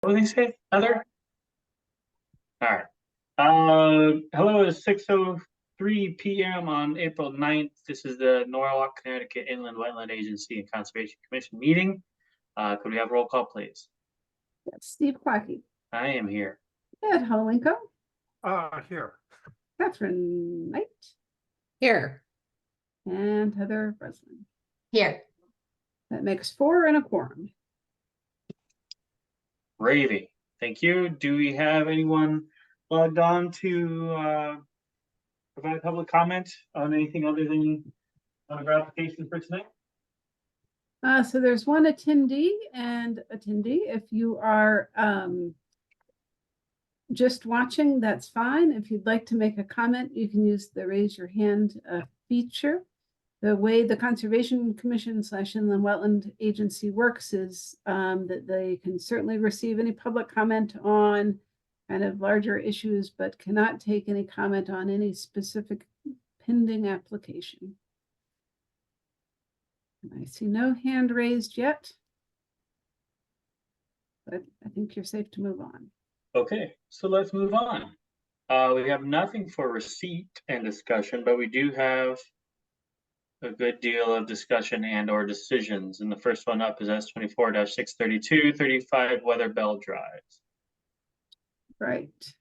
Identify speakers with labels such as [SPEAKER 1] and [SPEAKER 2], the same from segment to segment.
[SPEAKER 1] What do they say? Heather? All right. Hello, it's 6:03 p.m. on April 9th. This is the Norwalk, Connecticut Inland Wetland Agency and Conservation Commission meeting. Could we have roll call, please?
[SPEAKER 2] That's Steve Quackey.
[SPEAKER 1] I am here.
[SPEAKER 2] Ed Holinko.
[SPEAKER 3] Here.
[SPEAKER 2] Catherine Knight.
[SPEAKER 4] Here.
[SPEAKER 2] And Heather Breslin.
[SPEAKER 4] Here.
[SPEAKER 2] That makes 4 and a quorum.
[SPEAKER 1] Gravy. Thank you. Do we have anyone logged on to provide public comment on anything other than on our application for tonight?
[SPEAKER 2] So there's one attendee and attendee. If you are just watching, that's fine. If you'd like to make a comment, you can use the raise your hand feature. The way the Conservation Commission / Inland Wetland Agency works is that they can certainly receive any public comment on kind of larger issues, but cannot take any comment on any specific pending application. I see no hand raised yet, but I think you're safe to move on.
[SPEAKER 1] Okay, so let's move on. We have nothing for receipt and discussion, but we do have a good deal of discussion and or decisions. And the first one up is S24-632, 35 Weather Bell Drive.
[SPEAKER 2] Right.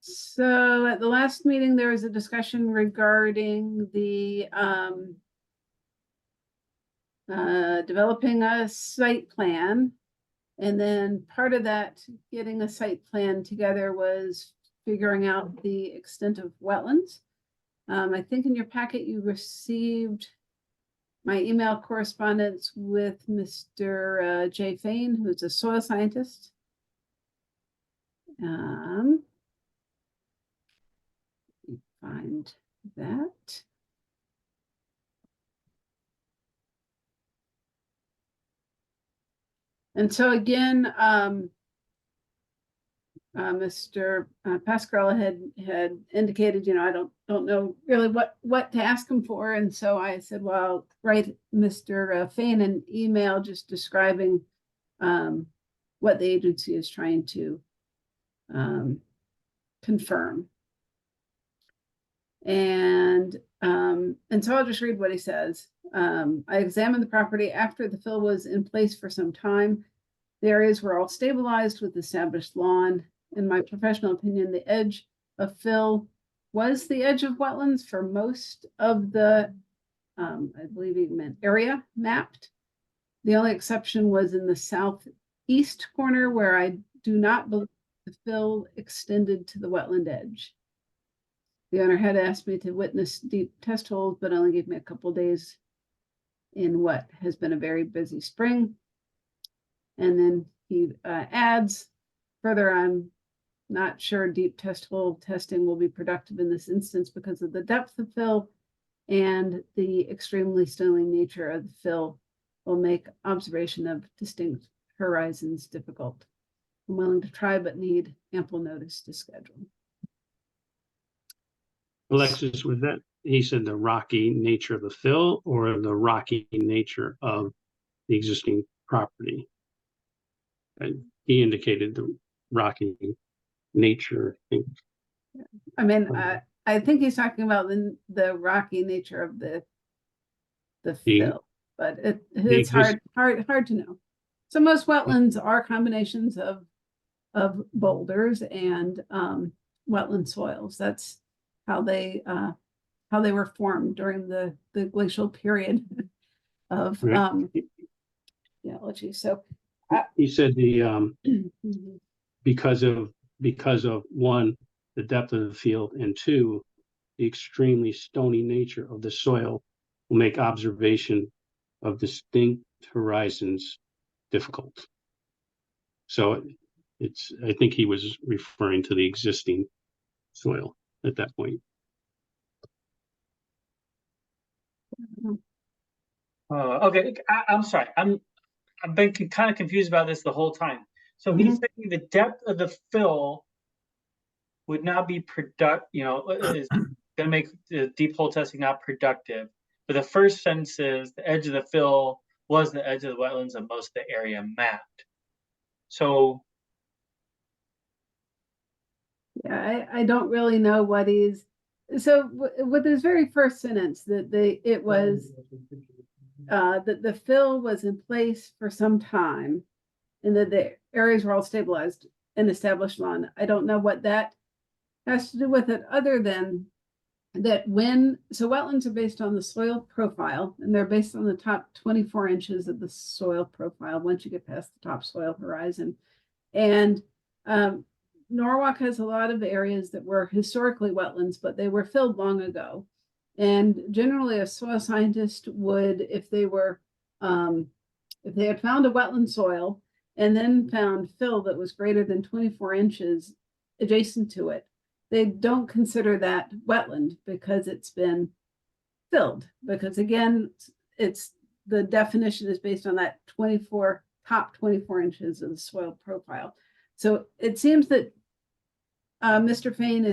[SPEAKER 2] So at the last meeting, there was a discussion regarding the developing a site plan. And then part of that, getting a site plan together, was figuring out the extent of wetlands. I think in your packet you received my email correspondence with Mr. Jay Fain, who's a soil scientist. Let me find that. And so again, Mr. Pascarella had indicated, I don't know really what to ask him for. And so I said, well, write Mr. Fain an email just describing what the agency is trying to confirm. And so I'll just read what he says. I examined the property after the fill was in place for some time. The areas were all stabilized with established lawn. In my professional opinion, the edge of fill was the edge of wetlands for most of the, I believe he meant area mapped. The only exception was in the southeast corner, where I do not believe the fill extended to the wetland edge. The owner had asked me to witness deep test holes, but only gave me a couple days in what has been a very busy spring. And then he adds, further, I'm not sure deep test hole testing will be productive in this instance because of the depth of fill, and the extremely stony nature of the fill will make observation of distinct horizons difficult. I'm willing to try, but need ample notice to schedule.
[SPEAKER 3] Alexis, was that, he said the rocky nature of the fill or the rocky nature of the existing property? And he indicated the rocky nature, I think.
[SPEAKER 2] I mean, I think he's talking about the rocky nature of the fill, but it's hard to know. So most wetlands are combinations of boulders and wetland soils. That's how they were formed during the glacial period of geology. So
[SPEAKER 3] he said the because of one, the depth of the field, and two, the extremely stony nature of the soil will make observation of distinct horizons difficult. So I think he was referring to the existing soil at that point.
[SPEAKER 1] Okay, I'm sorry. I've been kind of confused about this the whole time. So he's saying the depth of the fill would not be is going to make the deep hole testing not productive. But the first sentence is the edge of the fill was the edge of the wetlands of most of the area mapped. So,
[SPEAKER 2] Yeah, I don't really know what he's, so with his very first sentence, that it was, that the fill was in place for some time and that the areas were all stabilized and established lawn. I don't know what that has to do with it, other than that so wetlands are based on the soil profile, and they're based on the top 24 inches of the soil profile once you get past the topsoil horizon. And Norwalk has a lot of areas that were historically wetlands, but they were filled long ago. And generally a soil scientist would, if they had found a wetland soil and then found fill that was greater than 24 inches adjacent to it, they don't consider that wetland because it's been filled. Because again, it's the definition is based on that top 24 inches of the soil profile. So it seems that Mr. Fain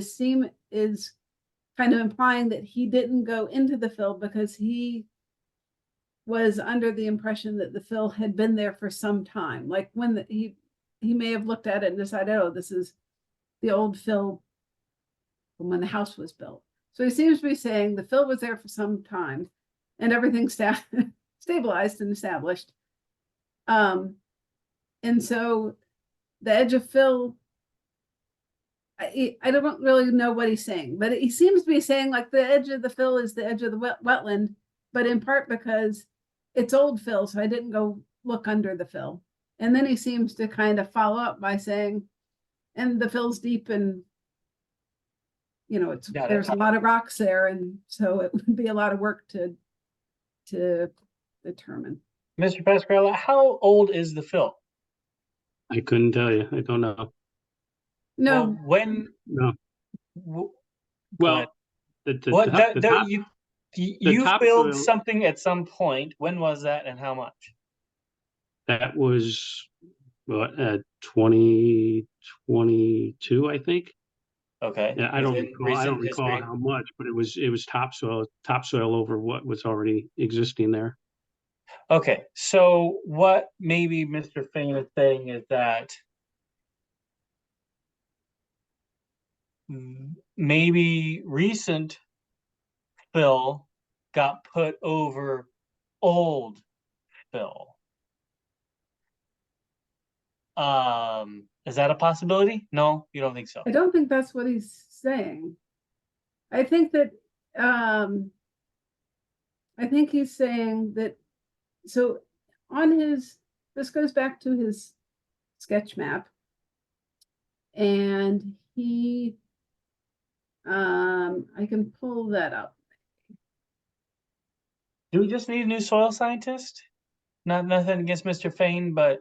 [SPEAKER 2] is kind of implying that he didn't go into the fill because he was under the impression that the fill had been there for some time. Like when he may have looked at it and decided, oh, this is the old fill from when the house was built. So he seems to be saying the fill was there for some time and everything stabilized and established. And so the edge of fill, I don't really know what he's saying, but he seems to be saying like the edge of the fill is the edge of the wetland, but in part because it's old fill, so I didn't go look under the fill. And then he seems to kind of follow up by saying, and the fill's deep and, you know, there's a lot of rocks there, and so it would be a lot of work to determine.
[SPEAKER 1] Mr. Pascarella, how old is the fill?
[SPEAKER 3] I couldn't tell you. I don't know.
[SPEAKER 2] No,
[SPEAKER 1] Well, when?
[SPEAKER 3] No.
[SPEAKER 1] Well,
[SPEAKER 3] Well,
[SPEAKER 1] you
[SPEAKER 3] top
[SPEAKER 1] filled
[SPEAKER 3] soil-
[SPEAKER 1] something at some point. When was that, and how much?
[SPEAKER 3] that was 2022, I think.
[SPEAKER 1] Okay.
[SPEAKER 3] Yeah, I don't recall how much, but it was topsoil over what was already existing there.
[SPEAKER 1] Okay, so what maybe Mr. Fain is saying is that maybe recent fill got put over old fill. Is that a possibility? No, you don't think so?
[SPEAKER 2] I don't think that's what he's saying. I think that I think he's saying that, so on this goes back to his sketch map. And I can pull that up.
[SPEAKER 1] Do we just need a new soil scientist? Nothing against Mr. Fain, but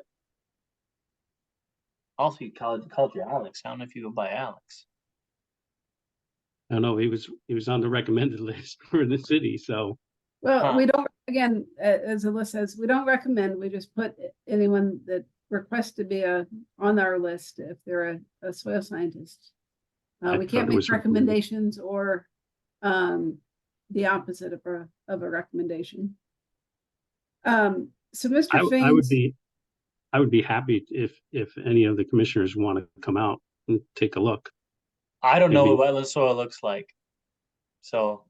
[SPEAKER 1] also he called you Alex. I don't know if you go by Alex.
[SPEAKER 3] I don't know. He was on the recommended list for the city, so.
[SPEAKER 2] Well, we don't, again, as Alyssa says, we don't recommend, we just put anyone that requests to be on our list if they're a soil scientist. We can't make recommendations or the opposite of a recommendation. So Mr. Fain,
[SPEAKER 3] I would be happy if any of the commissioners want to come out and take a look.
[SPEAKER 1] I don't know what wetland soil looks like, so.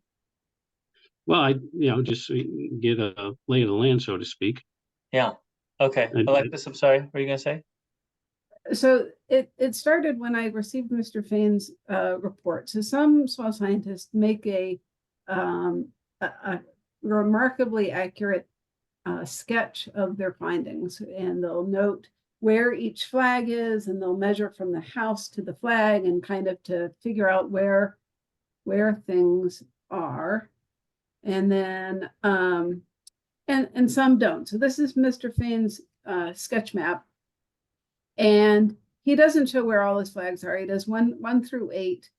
[SPEAKER 3] Well, just get a lay of the land, so to speak.
[SPEAKER 1] Yeah. Okay. Alexis, I'm sorry. What are you gonna say?
[SPEAKER 2] So it started when I received Mr. Fain's report. So some soil scientists make a remarkably accurate sketch of their findings, and they'll note where each flag is, and they'll measure from the house to the flag and kind of to figure out where things are. And then and some don't. So this is Mr. Fain's sketch map. And he doesn't show where all his flags are. He does 1 through 8,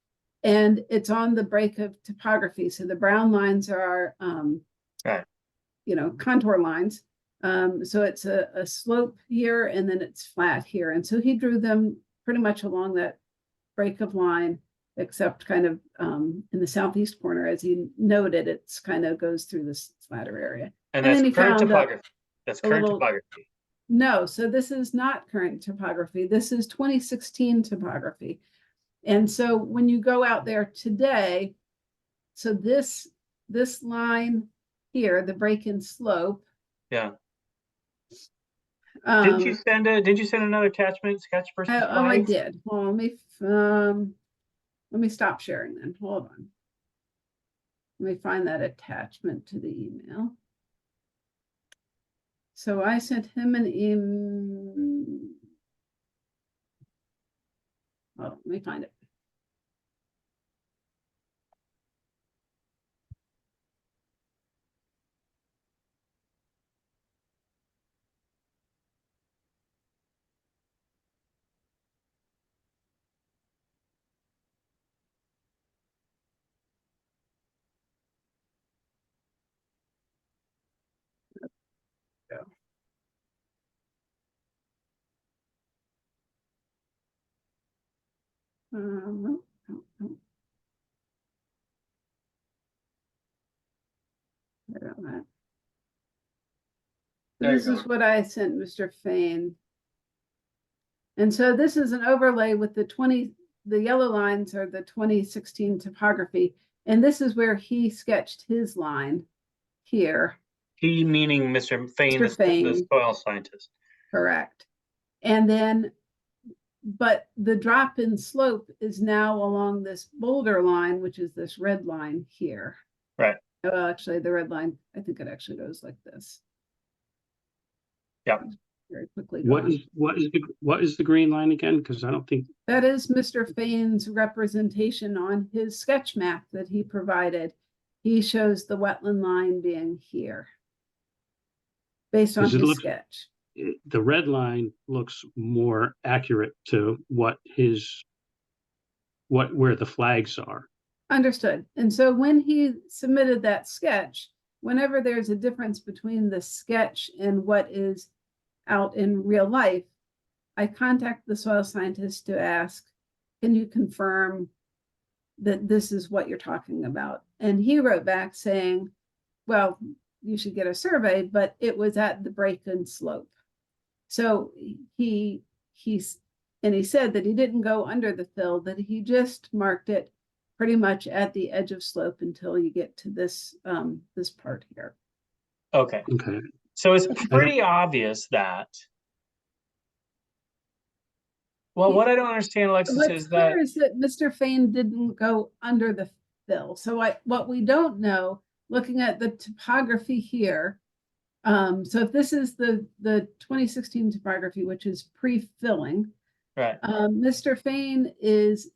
[SPEAKER 2] and it's on the break of topography. So the brown lines are,
[SPEAKER 1] right,
[SPEAKER 2] contour lines. So it's a slope here, and then it's flat here. And so he drew them pretty much along that break of line, except kind of in the southeast corner, as he noted, it's kind of goes through this flatter area.
[SPEAKER 1] And that's
[SPEAKER 2] then he
[SPEAKER 1] current
[SPEAKER 2] found
[SPEAKER 1] topography. That's current topography.
[SPEAKER 2] No, so this is not current topography. This is 2016 topography. And so when you go out there today, so this line here, the break-in slope.
[SPEAKER 1] Yeah. Did you
[SPEAKER 2] Um,
[SPEAKER 1] send another attachment, sketch versus
[SPEAKER 2] I
[SPEAKER 1] flags?
[SPEAKER 2] did. Well, let me stop sharing then. Hold on. Let me find that attachment to the email. So I sent him an email. Oh, let me find it. No, no. Right on that. So
[SPEAKER 1] There you
[SPEAKER 2] this is
[SPEAKER 1] go.
[SPEAKER 2] what I sent Mr. Fain. And so this is an overlay with the yellow lines are the 2016 topography. And this is where he sketched his line here.
[SPEAKER 1] He meaning Mr. Fain,
[SPEAKER 2] Mr.
[SPEAKER 1] the
[SPEAKER 2] Fain.
[SPEAKER 1] soil scientist.
[SPEAKER 2] Correct. And then, but the drop in slope is now along this boulder line, which is this red line here.
[SPEAKER 1] Right.
[SPEAKER 2] Well, actually, the red line, I think it actually goes like this.
[SPEAKER 1] Yeah.
[SPEAKER 2] Very quickly.
[SPEAKER 3] What
[SPEAKER 2] gone.
[SPEAKER 3] is the green line again? Because I don't think,
[SPEAKER 2] That is Mr. Fain's representation on his sketch map that he provided. He shows the wetland line being here. Based on
[SPEAKER 3] 'Cause it
[SPEAKER 2] his
[SPEAKER 3] looks-
[SPEAKER 2] sketch.
[SPEAKER 3] the red line looks more accurate to where the flags are.
[SPEAKER 2] Understood. And so when he submitted that sketch, whenever there's a difference between the sketch and what is out in real life, I contact the soil scientist to ask, can you confirm that this is what you're talking about? And he wrote back saying, well, you should get a survey, but it was at the break-in slope. So he said that he didn't go under the fill, that he just marked it pretty much at the edge of slope until you get to this this part here.
[SPEAKER 1] Okay.
[SPEAKER 3] Okay.
[SPEAKER 1] So it's pretty obvious that. Well, what I don't understand, Alexis,
[SPEAKER 2] What's
[SPEAKER 1] is
[SPEAKER 2] clear
[SPEAKER 1] that
[SPEAKER 2] is that Mr. Fain didn't go under the fill. So what we don't know, looking at the topography here, so if this is the 2016 topography, which is pre-filling,
[SPEAKER 1] right.
[SPEAKER 2] Mr. Fain is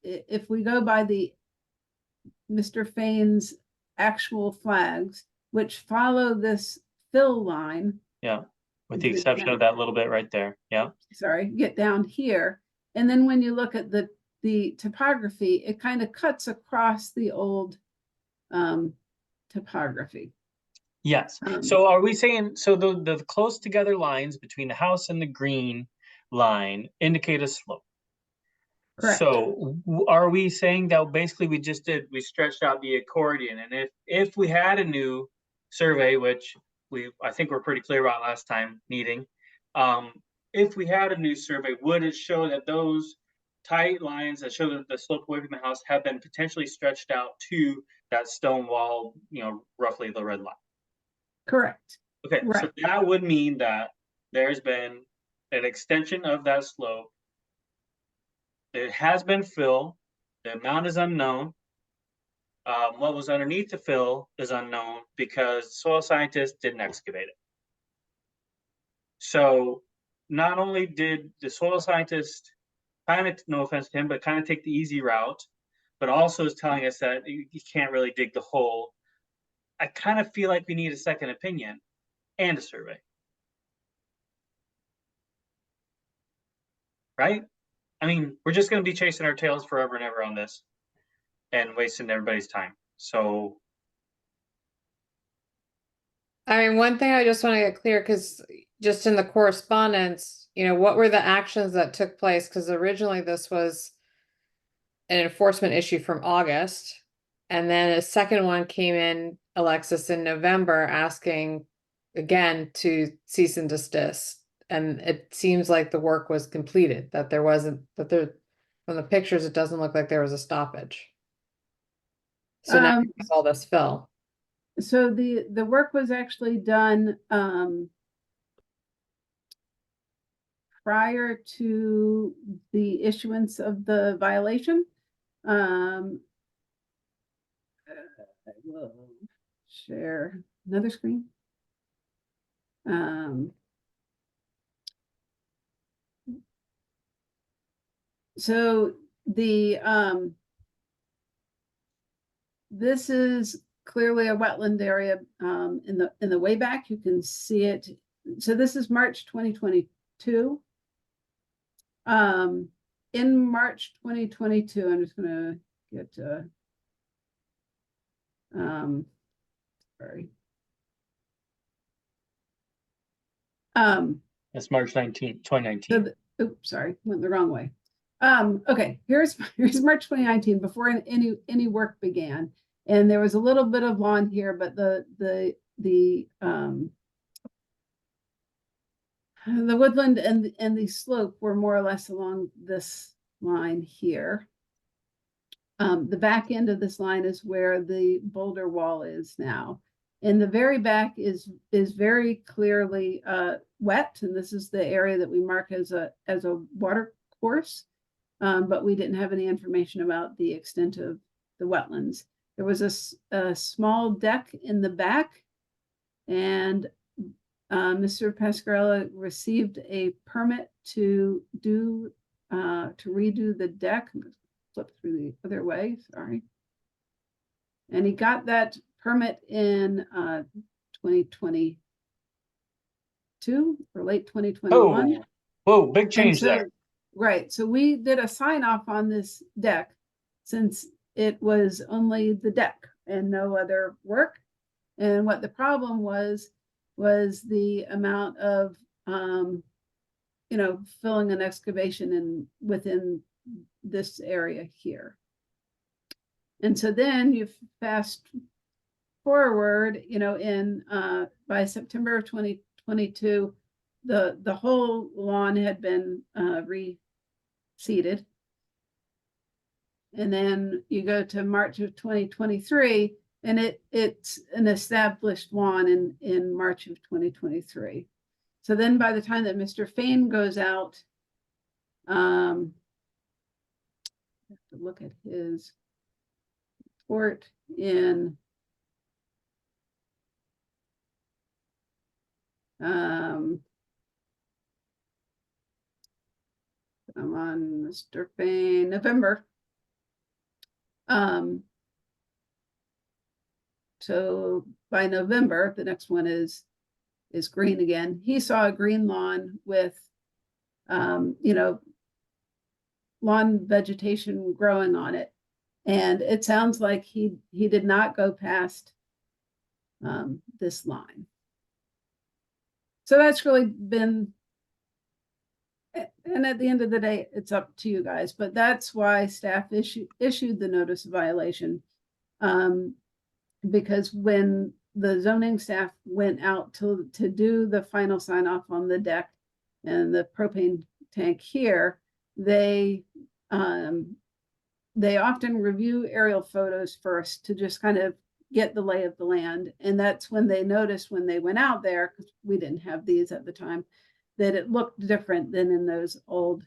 [SPEAKER 2] if we go by the Mr. Fain's actual flags, which follow this fill line.
[SPEAKER 1] Yeah. With the exception of that little bit right there. Yeah.
[SPEAKER 2] Sorry, get down here. And then when you look at the topography, it kind of cuts across the old topography.
[SPEAKER 1] Yes. So are we saying, so the close together lines between the house and the green line indicate a slope?
[SPEAKER 2] Correct.
[SPEAKER 1] So are we saying that basically we stretched out the accordion, and if we had a new survey, which I think we're pretty clear about last time needing, if we had a new survey, would it show that those tight lines that show that the slope away from the house have been potentially stretched out to that stone wall, roughly the red line?
[SPEAKER 2] Correct.
[SPEAKER 1] Okay,
[SPEAKER 2] right.
[SPEAKER 1] So that would mean that there's been an extension of that slope. It has been filled. The amount is unknown. What was underneath the fill is unknown because soil scientists didn't excavate it. So not only did the soil scientist kind of, no offense to him, but kind of take the easy route, but also is telling us that you can't really dig the hole. I kind of feel like we need a second opinion and a survey. Right? I mean, we're just going to be chasing our tails forever and ever on this and wasting everybody's time. So.
[SPEAKER 4] I mean, one thing I just want to get clear, because just in the correspondence, what were the actions that took place? Because originally this was an enforcement issue from August. And then a second one came in, Alexis, in November asking again to cease and desist. And it seems like the work was completed, that there wasn't, that there, from the pictures, it doesn't look like there was a stoppage. So now it's all this fill.
[SPEAKER 2] So the work was actually done prior to the issuance of the violation. I will share another screen. So the this is clearly a wetland area. In the way back, you can see it. So this is March 2022. In March 2022, I'm just gonna get sorry.
[SPEAKER 1] That's March 19th, 2019.
[SPEAKER 2] Oops, sorry, went the wrong way. Okay, here's March 2019, before any work began. And there was a little bit of lawn here, but the woodland and the slope were more or less along this line here. The back end of this line is where the boulder wall is now. And the very back is very clearly wet, and this is the area that we mark as a water course. But we didn't have any information about the extent of the wetlands. There was a small deck in the back, and Mr. Pascarella received a permit to redo the deck. Flip through the other way, sorry. And he got that permit in 2022 or late 2021.
[SPEAKER 1] Oh, whoa, big change there.
[SPEAKER 2] Right, so we did a sign off on this deck since it was only the deck and no other work. And what the problem was the amount of, filling an excavation within this area here. And so then you fast forward, by September of 2022, the whole lawn had been reseeded. And then you go to March of 2023, and it's an established lawn in March of 2023. So then by the time that Mr. Fain goes out, I have to look at his report in I'm on Mr. Fain, November. So by November, the next one is green again. He saw a green lawn with, lawn vegetation growing on it. And it sounds like he did not go past this line. So that's really been, and at the end of the day, it's up to you guys, but that's why staff issued the notice of violation. Because when the zoning staff went out to do the final sign off on the deck and the propane tank here, they often review aerial photos first to just kind of get the lay of the land. And that's when they noticed when they went out there, because we didn't have these at the time, that it looked different than in those old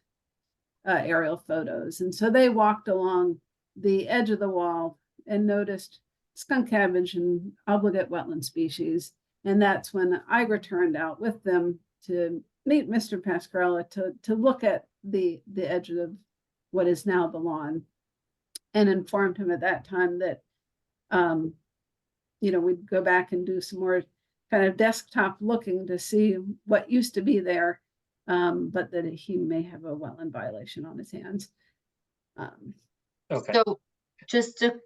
[SPEAKER 2] aerial photos. And so they walked along the edge of the wall and noticed skunk cabbage and obligate wetland species. And that's when I returned out with them to meet Mr. Pascarella to look at the edge of what is now the lawn, and informed him at that time that we'd go back and do some more kind of desktop looking to see what used to be there, but that he may have a wetland violation on his hands.
[SPEAKER 1] Okay.
[SPEAKER 5] So just to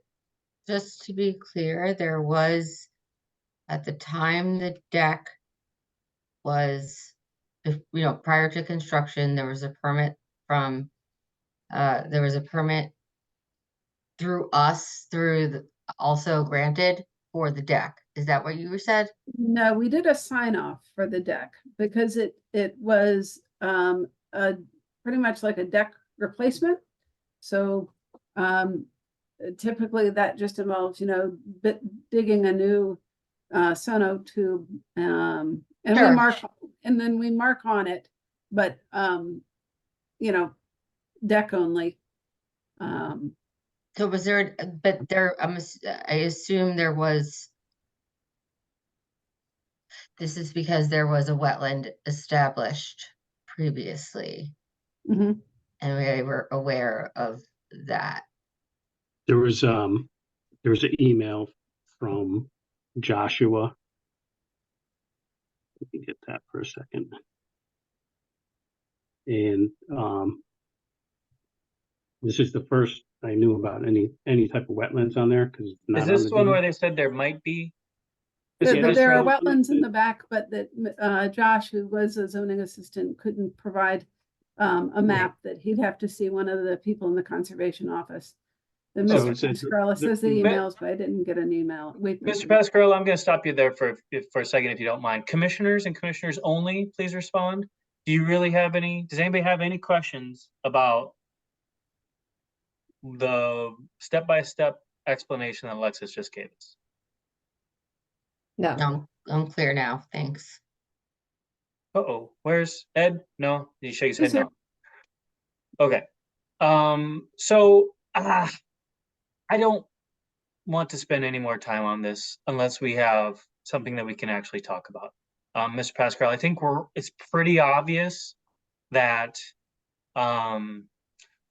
[SPEAKER 5] be clear, there was, at the time the deck was, prior to construction, there was a permit from, through us, also granted for the deck. Is that what you said?
[SPEAKER 2] No, we did a sign off for the deck because it was a pretty much like a deck replacement. So typically that just involves, digging a new sono tube, and we
[SPEAKER 5] Sure.
[SPEAKER 2] mark, and then we mark on it, but deck only.
[SPEAKER 5] So was there, but there, I assume there was. This is because there was a wetland established previously,
[SPEAKER 2] Mhm.
[SPEAKER 5] and we were aware of that.
[SPEAKER 3] There was an email from Joshua. Let me get that for a second. And this is the first I knew about any type of wetlands on there because it's not
[SPEAKER 1] Is
[SPEAKER 3] on
[SPEAKER 1] this
[SPEAKER 3] the
[SPEAKER 1] the one
[SPEAKER 3] deed.
[SPEAKER 1] where they said there might be?
[SPEAKER 3] Yeah,
[SPEAKER 2] There are
[SPEAKER 3] so-
[SPEAKER 2] wetlands in the back, but that Josh, who was a zoning assistant, couldn't provide a map, that he'd have to see one of the people in the conservation office. The
[SPEAKER 1] So
[SPEAKER 2] Mr.
[SPEAKER 3] it says
[SPEAKER 2] Pascarella says the
[SPEAKER 1] the-
[SPEAKER 2] emails, but I didn't get an email. Wait,
[SPEAKER 1] Mr. Pascarello, I'm going to stop you there for a second, if you don't mind. Commissioners and commissioners only, please respond. Do you really have any, does anybody have any questions about the step-by-step explanation that Alexis just gave us?
[SPEAKER 4] No,
[SPEAKER 5] No, I'm clear now, thanks.
[SPEAKER 1] Uh-oh, where's Ed? No, he shakes his
[SPEAKER 2] He's
[SPEAKER 1] head no. Okay, so, I don't want to spend any more time on this unless we have something that we can actually talk about. Mr. Pascal, I think it's pretty obvious that,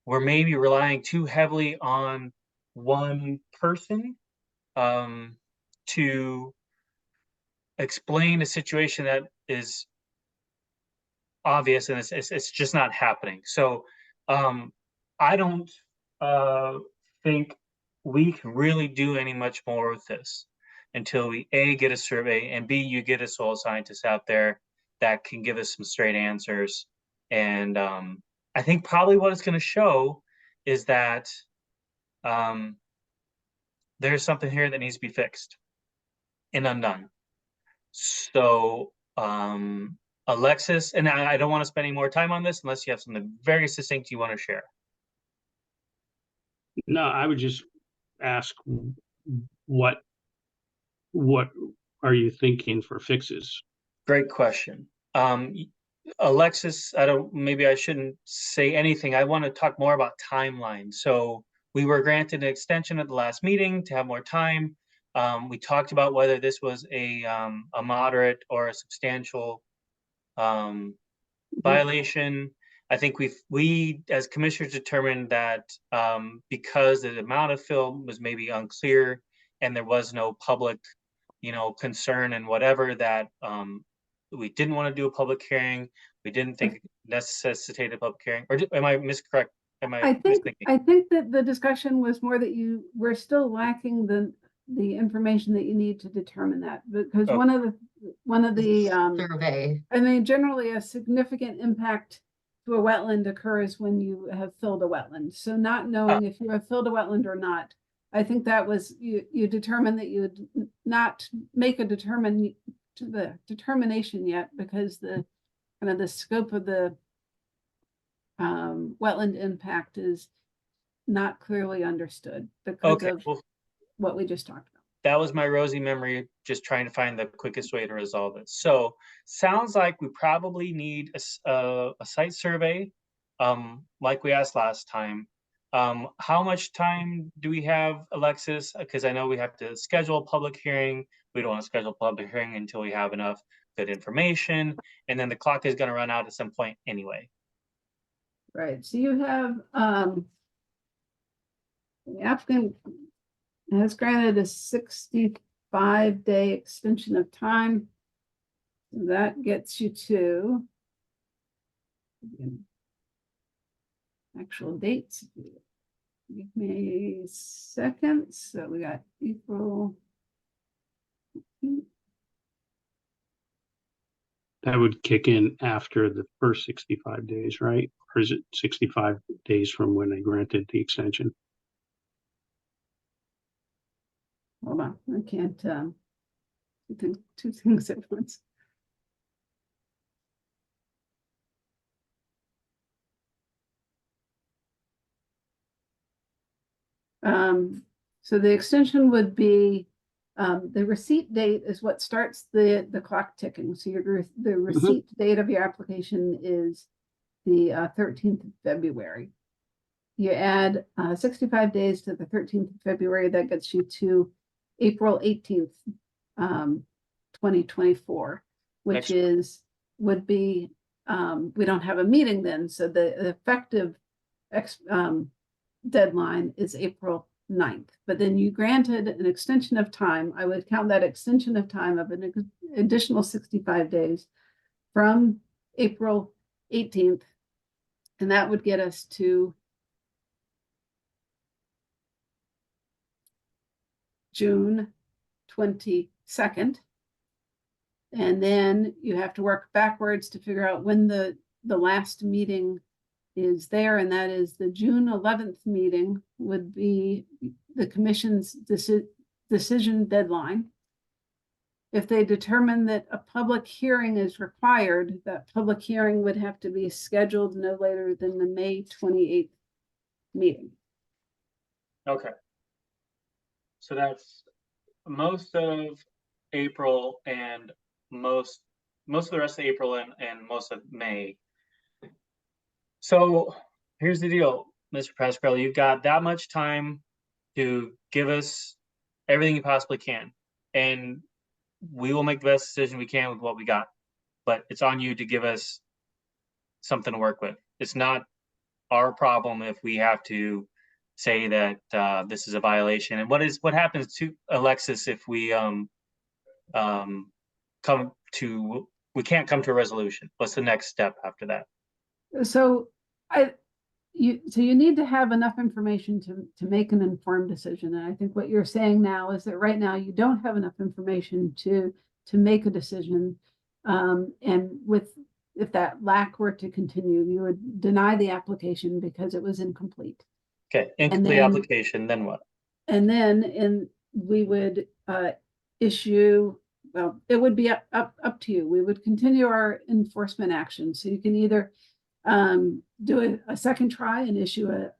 [SPEAKER 1] we're maybe relying too heavily on one person, to explain a situation that is obvious, and it's just not happening. So I don't think we can really do any much more with this until we A, get a survey, and B, you get a soil scientist out there that can give us some straight answers. And I think probably what it's going to show is that there's something here that needs to be fixed and undone. So Alexis, and I don't want to spend any more time on this unless you have something very succinct you want to share.
[SPEAKER 3] No, I would just ask what are you thinking for fixes?
[SPEAKER 1] Great question. Alexis, maybe I shouldn't say anything. I want to talk more about timeline. So we were granted an extension at the last meeting to have more time. We talked about whether this was a moderate or a substantial violation. I think we as commissioners determined that because the amount of fill was maybe unclear and there was no public, concern and whatever, that we didn't want to do a public hearing. We didn't think it necessitated a public hearing. Or am I miscorrect? Am I misthinking?
[SPEAKER 2] I think that the discussion was more that you were still lacking the information that you need to determine that, because
[SPEAKER 1] Oh.
[SPEAKER 2] one of the
[SPEAKER 5] Survey,
[SPEAKER 2] I mean, generally a significant impact to a wetland occurs when you have filled a wetland. So not knowing if you have filled a wetland or not, I think that was, you determined that you would not make a determination yet, because the kind of the scope of the wetland impact is not clearly understood because
[SPEAKER 1] Okay,
[SPEAKER 2] of
[SPEAKER 1] well,
[SPEAKER 2] what we just talked about.
[SPEAKER 1] that was my rosy memory, just trying to find the quickest way to resolve it. So sounds like we probably need a site survey, like we asked last time. How much time do we have, Alexis? Because I know we have to schedule a public hearing. We don't want to schedule a public hearing until we have enough good information, and then the clock is going to run out at some point anyway.
[SPEAKER 2] Right, so you have, the applicant has granted a 65-day extension of time. That gets you to actual dates. Give me a second. So we got April.
[SPEAKER 3] That would kick in after the first 65 days, right? Or is it 65 days from when they granted the extension?
[SPEAKER 2] Hold on, I can't. two things at once. So the extension would be, the receipt date is what starts the clock ticking. So the receipt date of your application is the 13th of February. You add 65 days to the 13th of February, that gets you to April 18th, 2024, which would be, we don't have a meeting then, so the effective deadline is April 9th. But then you granted an extension of time. I would count that extension of time of an additional 65 days from April 18th, and that would get us to June 22nd. And then you have to work backwards to figure out when the last meeting is there, and that is the June 11th meeting would be the commission's decision deadline. If they determine that a public hearing is required, that public hearing would have to be scheduled no later than the May 28th meeting.
[SPEAKER 1] Okay. So that's most of April and most of the rest of April and most of May. So here's the deal, Mr. Pasquale, you've got that much time to give us everything you possibly can, and we will make the best decision we can with what we got, but it's on you to give us something to work with. It's not our problem if we have to say that this is a violation. And what happens to Alexis if we we can't come to a resolution? What's the next step after that?
[SPEAKER 2] So you need to have enough information to make an informed decision. And I think what you're saying now is that right now you don't have enough information to make a decision. And if that lack were to continue, you would deny the application because it was incomplete.
[SPEAKER 1] Okay, incomplete application, then what?
[SPEAKER 2] And then we would issue, well, it would be up to you. We would continue our enforcement action. So you can either do a second try and issue a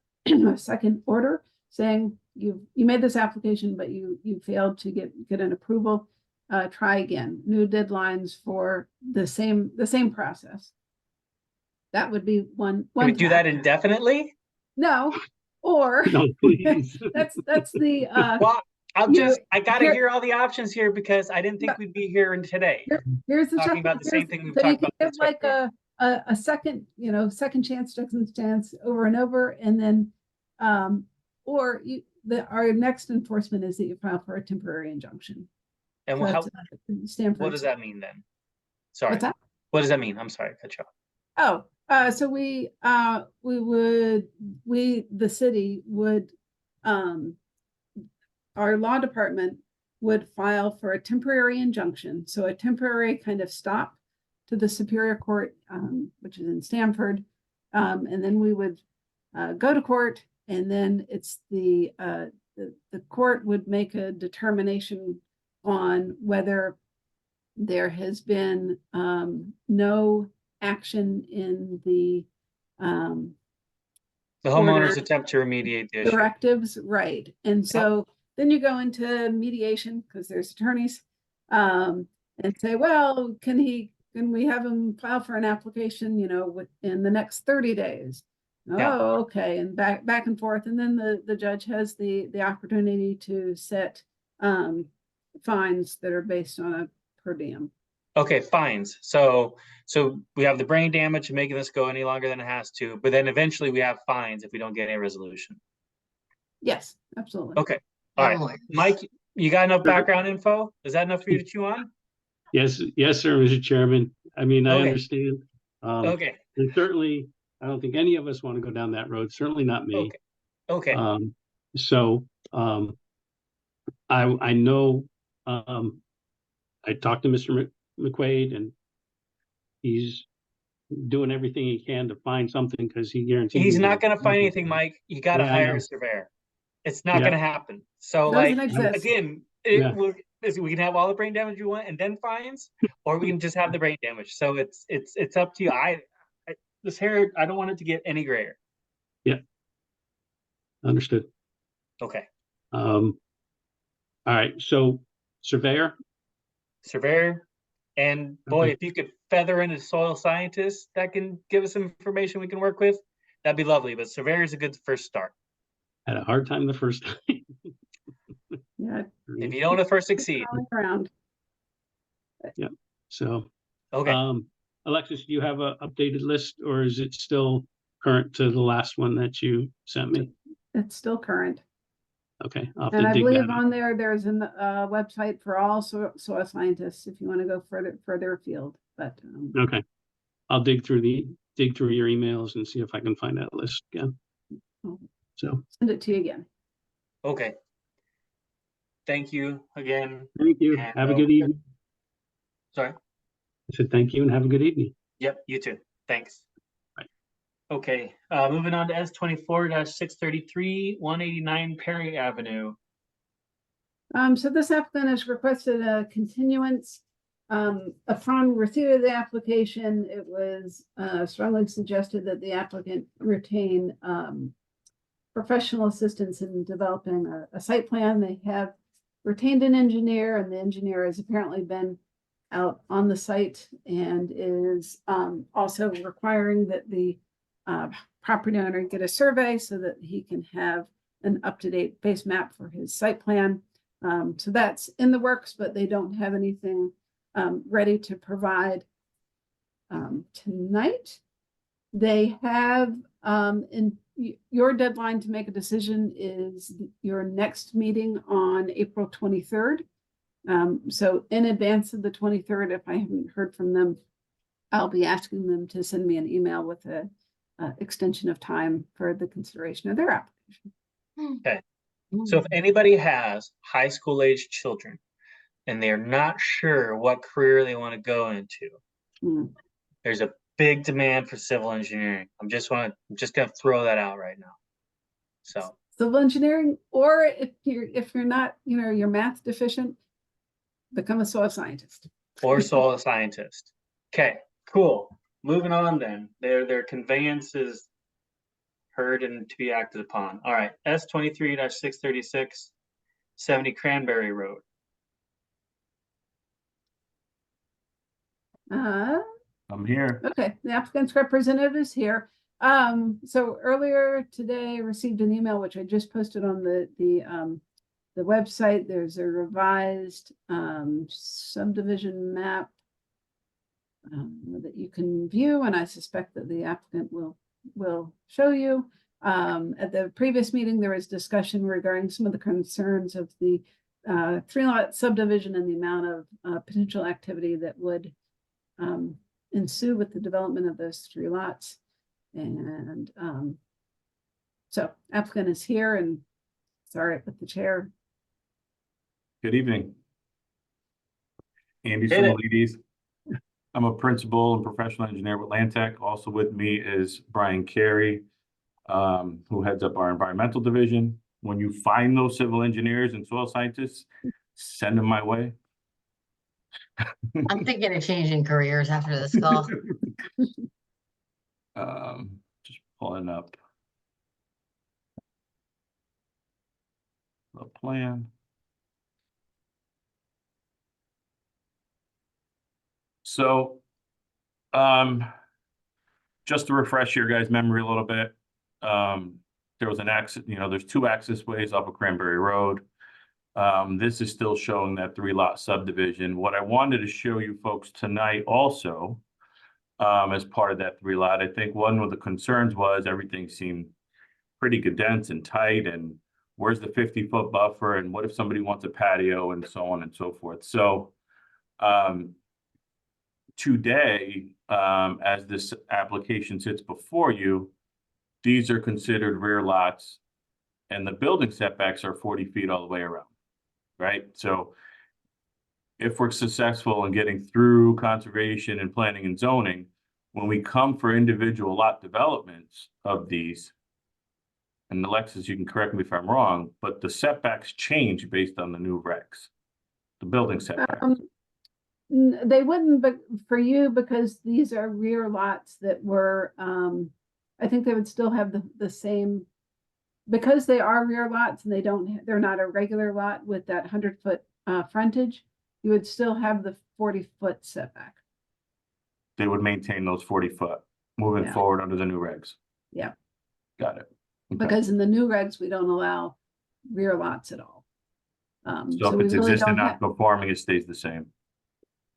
[SPEAKER 2] second order saying you made this application, but you failed to get an approval. Try again, new deadlines for the same process. That would be one.
[SPEAKER 1] Can we do that indefinitely?
[SPEAKER 2] No, or
[SPEAKER 3] No, please.
[SPEAKER 2] that's the
[SPEAKER 1] well, I gotta hear all the options here because I didn't think we'd be here today.
[SPEAKER 2] Here's the
[SPEAKER 1] talking about the same thing we've
[SPEAKER 2] so
[SPEAKER 1] talked
[SPEAKER 2] you can
[SPEAKER 1] about.
[SPEAKER 2] give like a second, second chance over and over, and then or our next enforcement is that you file for a temporary injunction.
[SPEAKER 1] And
[SPEAKER 2] So
[SPEAKER 1] how,
[SPEAKER 2] Stanford.
[SPEAKER 1] what does that mean then? Sorry.
[SPEAKER 2] What's that?
[SPEAKER 1] What does that mean? I'm sorry, cut you off.
[SPEAKER 2] So the city would, our law department would file for a temporary injunction. So a temporary kind of stop to the Superior Court, which is in Stanford. And then we would go to court, and then it's the court would make a determination on whether there has been no action in the
[SPEAKER 1] homeowner's attempt to remediate the issue.
[SPEAKER 2] directives, right? And so then you go into mediation because there's attorneys, and say, well, can we have him file for an application, within the next 30 days?
[SPEAKER 1] Yeah.
[SPEAKER 2] Oh, okay, and back and forth, and then the judge has the opportunity to set fines that are based on a per diem.
[SPEAKER 1] Okay, fines. So we have the brain damage of making this go any longer than it has to, but then eventually we have fines if we don't get any resolution.
[SPEAKER 2] Yes, absolutely.
[SPEAKER 1] Okay, all right. Mike, you got enough background info? Is that enough for you to chew on?
[SPEAKER 3] Yes, sir, Mr. Chairman. I mean, I
[SPEAKER 1] Okay.
[SPEAKER 3] understand.
[SPEAKER 1] Okay,
[SPEAKER 3] And certainly, I don't think any of us want to go down that road. Certainly not me.
[SPEAKER 1] okay.
[SPEAKER 3] I know, I talked to Mr. McQuaid, and he's doing everything he can to find something because he guarantees.
[SPEAKER 1] He's not gonna find anything, Mike. You gotta
[SPEAKER 3] Yeah, I
[SPEAKER 1] hire
[SPEAKER 3] know.
[SPEAKER 1] a surveyor. It's not
[SPEAKER 3] Yeah.
[SPEAKER 1] gonna happen. So
[SPEAKER 2] Doesn't
[SPEAKER 1] like,
[SPEAKER 2] exist.
[SPEAKER 1] again,
[SPEAKER 3] Yeah.
[SPEAKER 1] we can have all the brain damage you want and then fines, or we can just have the brain damage. So it's up to you. This hair, I don't want it to get any grayer.
[SPEAKER 3] Understood.
[SPEAKER 1] Okay.
[SPEAKER 3] All right, so surveyor,
[SPEAKER 1] Surveyor. And boy,
[SPEAKER 3] Okay.
[SPEAKER 1] if you could feather in a soil scientist that can give us some information we can work with, that'd be lovely. But surveyor is a good first start.
[SPEAKER 3] had a hard time the first time.
[SPEAKER 2] Yeah,
[SPEAKER 1] If you don't want to first succeed.
[SPEAKER 2] all around.
[SPEAKER 3] So,
[SPEAKER 1] Okay.
[SPEAKER 3] Alexis, do you have a updated list, or is it still current to the last one that you sent me?
[SPEAKER 2] It's still current.
[SPEAKER 3] Okay, I'll have
[SPEAKER 2] And
[SPEAKER 3] to
[SPEAKER 2] I
[SPEAKER 3] dig
[SPEAKER 2] believe
[SPEAKER 3] that up.
[SPEAKER 2] on there's a website for all soil scientists if you want to go further afield, but
[SPEAKER 3] Okay, I'll dig through your emails and see if I can find that list again.
[SPEAKER 2] Oh.
[SPEAKER 3] So,
[SPEAKER 2] send it to you again.
[SPEAKER 1] Okay. Thank you again.
[SPEAKER 3] thank you.
[SPEAKER 1] And,
[SPEAKER 3] Have a good evening.
[SPEAKER 1] Sorry.
[SPEAKER 3] I said thank you and have a good evening.
[SPEAKER 1] Yep, you too. Thanks.
[SPEAKER 3] Bye.
[SPEAKER 1] Okay, moving on to S24-633, 189 Perry Avenue.
[SPEAKER 2] So this applicant has requested a continuance. Upon receipt of the application, it was strongly suggested that the applicant retain professional assistance in developing a site plan. They have retained an engineer, and the engineer has apparently been out on the site and is also requiring that the property owner get a survey so that he can have an up-to-date base map for his site plan. So that's in the works, but they don't have anything ready to provide tonight. They have your deadline to make a decision is your next meeting on April 23rd. So in advance of the 23rd, if I haven't heard from them, I'll be asking them to send me an email with a extension of time for the consideration of their application.
[SPEAKER 1] Okay. So if anybody has high school age children and they're not sure what career they want to go into,
[SPEAKER 2] Mm.
[SPEAKER 1] there's a big demand for civil engineering. I'm just gonna throw that out right now. So
[SPEAKER 2] Civil engineering, or if you're not, you're math deficient, become a soil scientist.
[SPEAKER 1] or soil scientist. Okay, cool. Moving on then. Their conveyance is heard and to be acted upon. All right, S23-636, 70 Cranberry Road.
[SPEAKER 6] I'm here.
[SPEAKER 2] Okay, the applicant's representative is here. So earlier today, I received an email, which I just posted on the website. There's a revised subdivision map that you can view, and I suspect that the applicant will show you. At the previous meeting, there was discussion regarding some of the concerns of the 3-lot subdivision and the amount of potential activity that would ensue with the development of those 3 lots. And so applicant is here, and sorry with the chair.
[SPEAKER 6] Good evening. Andy
[SPEAKER 1] Hit it.
[SPEAKER 6] Similides. I'm a principal and professional engineer with Landtech. Also with me is Brian Carey, who heads up our environmental division. When you find those civil engineers and soil scientists, send them my way.
[SPEAKER 5] I'm thinking of changing careers after this call.
[SPEAKER 6] Just pulling up the plan. So, just to refresh your guys' memory a little bit, there was an access, there's 2 access ways off of Cranberry Road. This is still showing that 3-lot subdivision. What I wanted to show you folks tonight also, as part of that 3-lot, I think one of the concerns was everything seemed pretty condensed and tight, and where's the 50-foot buffer, and what if somebody wants a patio, and so on and so forth. So, today, as this application sits before you, these are considered rear lots, and the building setbacks are 40 feet all the way around, right? So if we're successful in getting through conservation and planning and zoning, when we come for individual lot developments of these, and Alexis, you can correct me if I'm wrong, but the setbacks change based on the new regs. the building setback.
[SPEAKER 2] They wouldn't, but for you, because these are rear lots that were, I think they would still have the same, because they are rear lots and they're not a regular lot with that 100-foot frontage, you would still have the 40-foot setback.
[SPEAKER 6] They would maintain those 40-foot moving
[SPEAKER 2] Yeah.
[SPEAKER 6] forward under the new regs.
[SPEAKER 2] Yeah.
[SPEAKER 6] Got it. Okay.
[SPEAKER 2] Because in the new regs, we don't allow rear lots at all.
[SPEAKER 6] So if
[SPEAKER 2] we
[SPEAKER 6] it's
[SPEAKER 2] really
[SPEAKER 6] existing
[SPEAKER 2] don't have,
[SPEAKER 6] non-conforming, it stays the same.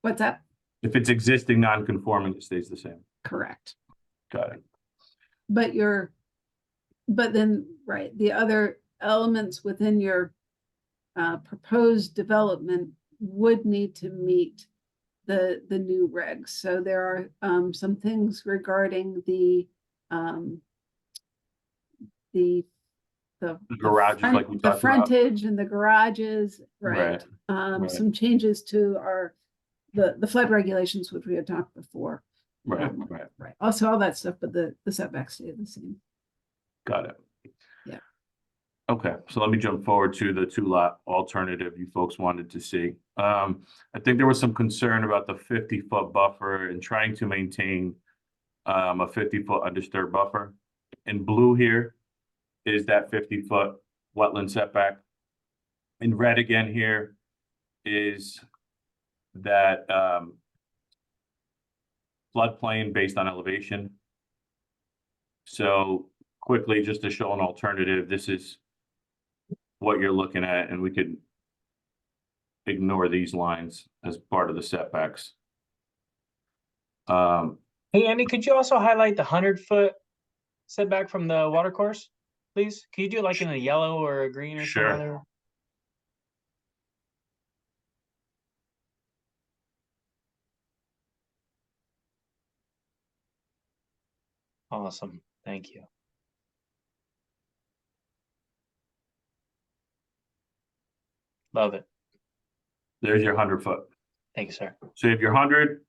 [SPEAKER 2] what's that?
[SPEAKER 6] If it's existing non-conforming, it stays the same.
[SPEAKER 2] Correct.
[SPEAKER 6] Got it.
[SPEAKER 2] But then, right, the other elements within your proposed development would need to meet the new regs. So there are some things regarding the
[SPEAKER 6] garages like we
[SPEAKER 2] the
[SPEAKER 6] talked about.
[SPEAKER 2] frontage and the garages, right?
[SPEAKER 6] Right.
[SPEAKER 2] Some changes to the flood regulations, which we had talked before.
[SPEAKER 6] Right,
[SPEAKER 2] Um,
[SPEAKER 6] right.
[SPEAKER 2] Right, also all that stuff, but the setbacks stay the same.
[SPEAKER 6] Got it.
[SPEAKER 2] Yeah.
[SPEAKER 6] Okay, so let me jump forward to the 2-lot alternative you folks wanted to see. I think there was some concern about the 50-foot buffer and trying to maintain a 50-foot undisturbed buffer. In blue here is that 50-foot wetland setback. In red again here is that floodplain based on elevation. So quickly, just to show an alternative, this is what you're looking at, and we could ignore these lines as part of the setbacks.
[SPEAKER 1] Hey, Andy, could you also highlight the 100-foot setback from the water course, please? Can you do it like in a yellow or a green or some
[SPEAKER 6] Sure.
[SPEAKER 1] other? Awesome, thank you. Love it.
[SPEAKER 6] There's your 100-foot.
[SPEAKER 1] Thank you, sir.
[SPEAKER 6] So you have your 100,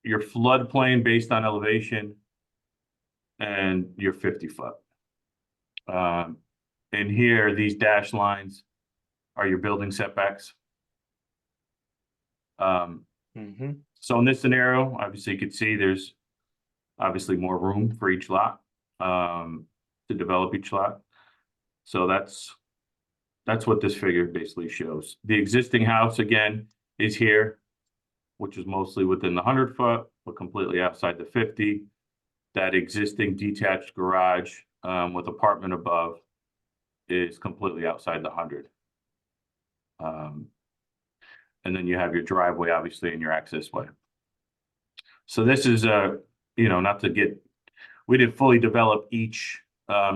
[SPEAKER 6] your floodplain based on elevation, and your 50-foot. And here, these dashed lines are your building setbacks.
[SPEAKER 1] Mm-hmm.
[SPEAKER 6] So in this scenario, obviously you could see there's obviously more room for each lot, to develop each lot. So that's what this figure basically shows. The existing house again is here, which is mostly within the 100-foot, but completely outside the 50. That existing detached garage, with apartment above is completely outside the 100. And then you have your driveway, obviously, and your access way. So this is not to get, we didn't fully develop each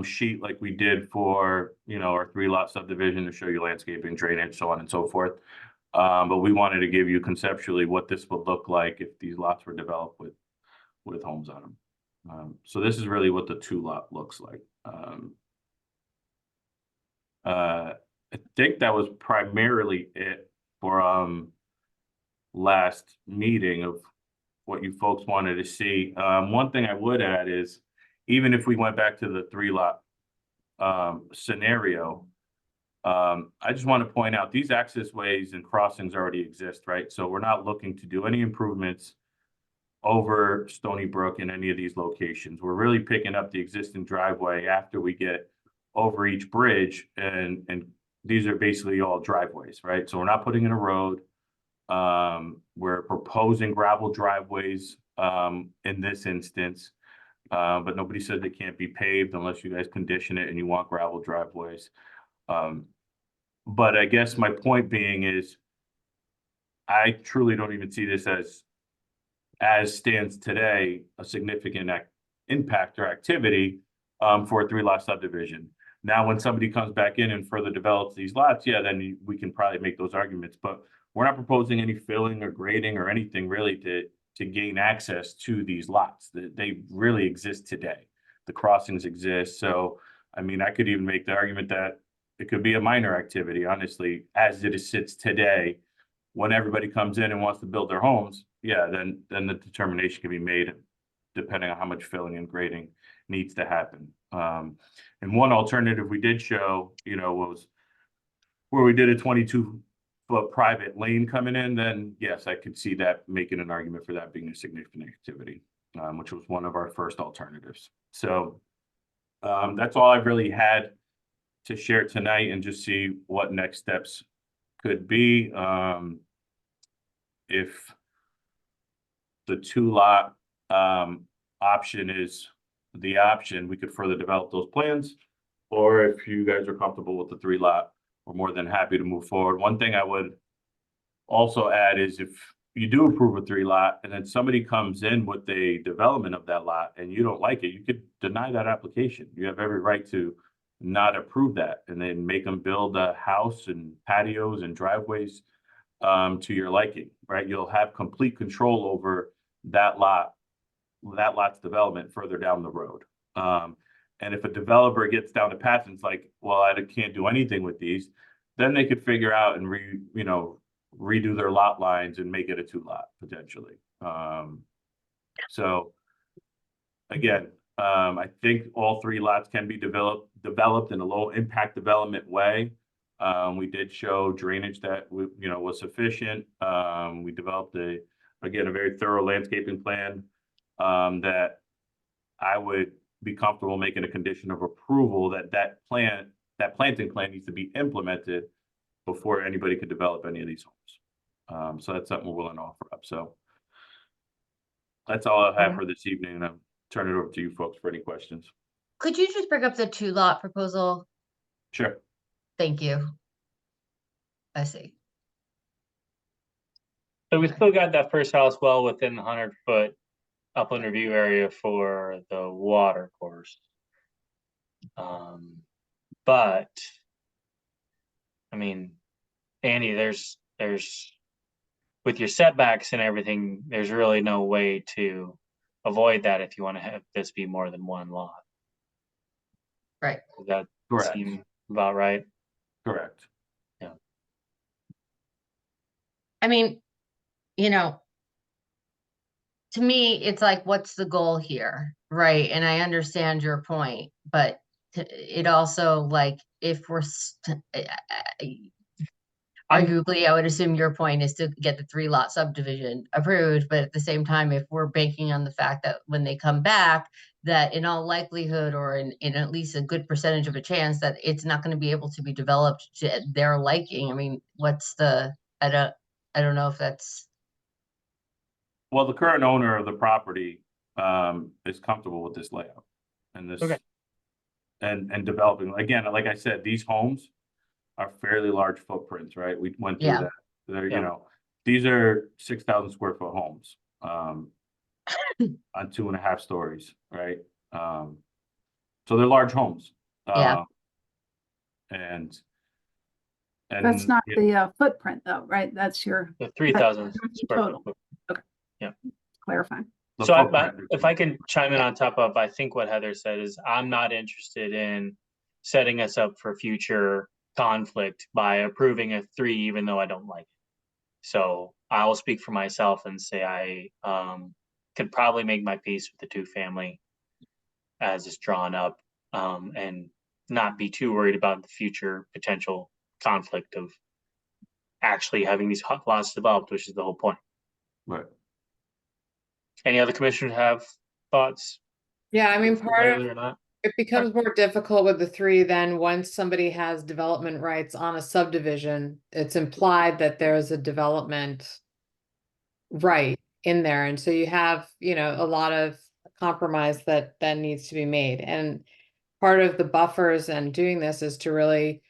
[SPEAKER 6] sheet like we did for, our 3-lot subdivision to show you landscaping, drainage, so on and so forth. But we wanted to give you conceptually what this would look like if these lots were developed with homes on them. So this is really what the 2-lot looks like. I think that was primarily it for last meeting of what you folks wanted to see. One thing I would add is, even if we went back to the 3-lot scenario, I just want to point out these access ways and crossings already exist, right? So we're not looking to do any improvements over Stony Brook in any of these locations. We're really picking up the existing driveway after we get over each bridge, and these are basically all driveways, right? So we're not putting in a road. We're proposing gravel driveways in this instance, but nobody said they can't be paved unless you guys condition it and you want gravel driveways. But I guess my point being is, I truly don't even see this as stands today, a significant impact or activity for a 3-lot subdivision. Now, when somebody comes back in and further develops these lots, yeah, then we can probably make those arguments, but we're not proposing any filling or grading or anything really to gain access to these lots. They really exist today. The crossings exist. So, I mean, I could even make the argument that it could be a minor activity, honestly, as it sits today. When everybody comes in and wants to build their homes, yeah, then the determination can be made depending on how much filling and grading needs to happen. And one alternative we did show, was where we did a 22-foot but private lane coming in, then yes, I could see that making an argument for that being a significant activity, which was one of our first alternatives. So that's all I've really had to share tonight, and just see what next steps could be. If the 2-lot option is the option, we could further develop those plans. Or if you guys are comfortable with the 3-lot, we're more than happy to move forward. One thing I would also add is, if you do approve a 3-lot and then somebody comes in with a development of that lot and you don't like it, you could deny that application. You have every right to not approve that, and then make them build a house and patios and driveways to your liking, right? You'll have complete control over that lot's development further down the road. And if a developer gets down to pat and it's like, well, I can't do anything with these, then they could figure out and redo their lot lines and make it a 2-lot potentially. So again, I think all 3 lots can be developed in a low impact development way. We did show drainage that was sufficient. We developed a very thorough landscaping plan that I would be comfortable making a condition of approval that planting plan needs to be implemented before anybody could develop any of these homes. So that's something we're willing to offer up. So that's all I have for this evening, and I'll turn it over to you folks for any questions.
[SPEAKER 5] Could you just bring up the 2-lot proposal?
[SPEAKER 6] Sure.
[SPEAKER 5] Thank you. I see.
[SPEAKER 1] So we still got that first house well within the 100-foot upland review area for the water course. But I mean, Andy, there's with your setbacks and everything, there's really no way to avoid that if you want to have this be more than 1 lot.
[SPEAKER 5] Right.
[SPEAKER 1] Does that
[SPEAKER 6] Correct.
[SPEAKER 1] seem about right?
[SPEAKER 6] Correct.
[SPEAKER 5] I mean, to me, it's like, what's the goal here? Right. And I understand your point, but it also, like, if we're arguably, I would assume your point is to get the 3-lot subdivision approved, but at the same time, if we're banking on the fact that when they come back, that in all likelihood, or in at least a good percentage of a chance, that it's not going to be able to be developed to their liking. I mean, I don't know if that's.
[SPEAKER 6] Well, the current owner of the property is comfortable with this layout and this.
[SPEAKER 1] Okay.
[SPEAKER 6] And developing. Again, like I said, these homes are fairly large footprints, right? We went through
[SPEAKER 5] Yeah.
[SPEAKER 6] that. They're,
[SPEAKER 1] Yeah.
[SPEAKER 6] These are 6,000 square foot homes on 2.5 stories, right? So they're large homes.
[SPEAKER 5] Yeah.
[SPEAKER 6] And
[SPEAKER 2] That's not the footprint though, right? That's your
[SPEAKER 1] The 3,000 square
[SPEAKER 2] total.
[SPEAKER 1] foot.
[SPEAKER 2] clarifying.
[SPEAKER 6] the
[SPEAKER 1] So
[SPEAKER 6] footprint is-
[SPEAKER 1] if I can chime in on top of, I think what Heather said is, I'm not interested in setting us up for future conflict by approving a 3, even though I don't like it. So I'll speak for myself and say I could probably make my peace with the 2-family as it's drawn up, and not be too worried about the future potential conflict of actually having these lots developed, which is the whole point.
[SPEAKER 6] Right.
[SPEAKER 1] Any other commissioners have thoughts?
[SPEAKER 4] Yeah, I mean, part of
[SPEAKER 1] Or not?
[SPEAKER 4] it becomes more difficult with the 3 then once somebody has development rights on a subdivision, it's implied that there's a development right in there. And so you have, a lot of compromise that then needs to be made. And part of the buffers and doing this is to really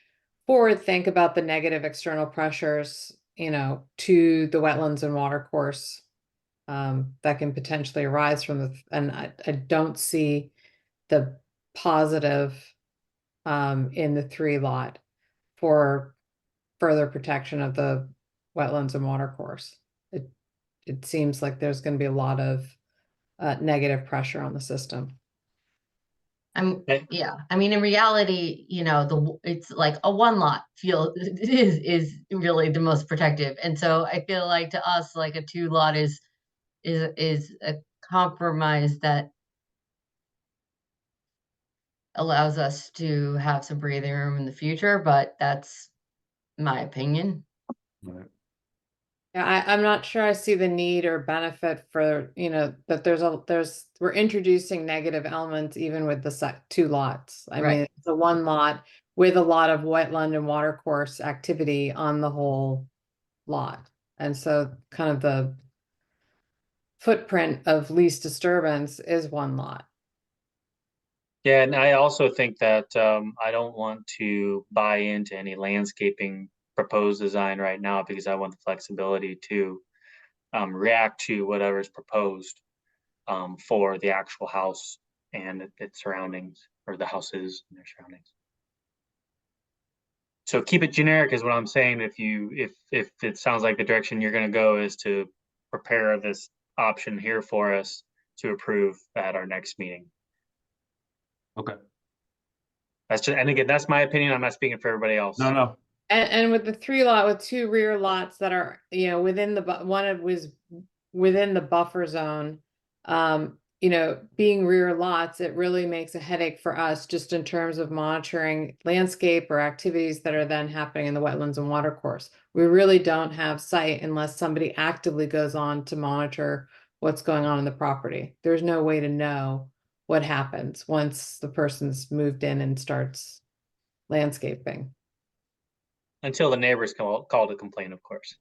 [SPEAKER 4] forward think about the negative external pressures, to the wetlands and water course that can potentially arise from and I don't see the positive in the 3-lot for further protection of the wetlands and water course. It seems like there's going to be a lot of negative pressure on the system.
[SPEAKER 1] Okay.
[SPEAKER 5] Yeah, I mean, in reality, it's like a 1-lot field is really the most protective. And so I feel like to us, like a 2-lot is a compromise that allows us to have some breathing room in the future, but that's my opinion.
[SPEAKER 6] Right.
[SPEAKER 4] Yeah, I'm not sure I see the need or benefit for, that we're introducing negative elements even with the two lots. I
[SPEAKER 1] Right.
[SPEAKER 4] mean, it's a one lot with a lot of wetland and watercourse activity on the whole lot. And so kind of the footprint of least disturbance is one lot.
[SPEAKER 1] Yeah, and I also think that I don't want to buy into any landscaping proposed design right now because I want the flexibility to react to whatever's proposed for the actual house and its surroundings, or the houses and their surroundings. So keep it generic is what I'm saying. If it sounds like the direction you're going to go is to prepare this option here for us to approve at our next meeting.
[SPEAKER 6] Okay.
[SPEAKER 1] That's just, and again, that's my opinion. I'm not speaking for everybody else.
[SPEAKER 6] No.
[SPEAKER 4] And with the 3 lot with 2 rear lots that are, within was within the buffer zone, being rear lots, it really makes a headache for us just in terms of monitoring landscape or activities that are then happening in the wetlands and watercourse. We really don't have sight unless somebody actively goes on to monitor what's going on in the property. There's no way to know what happens once the person's moved in and starts landscaping.
[SPEAKER 1] Until the neighbors call to complain, of course.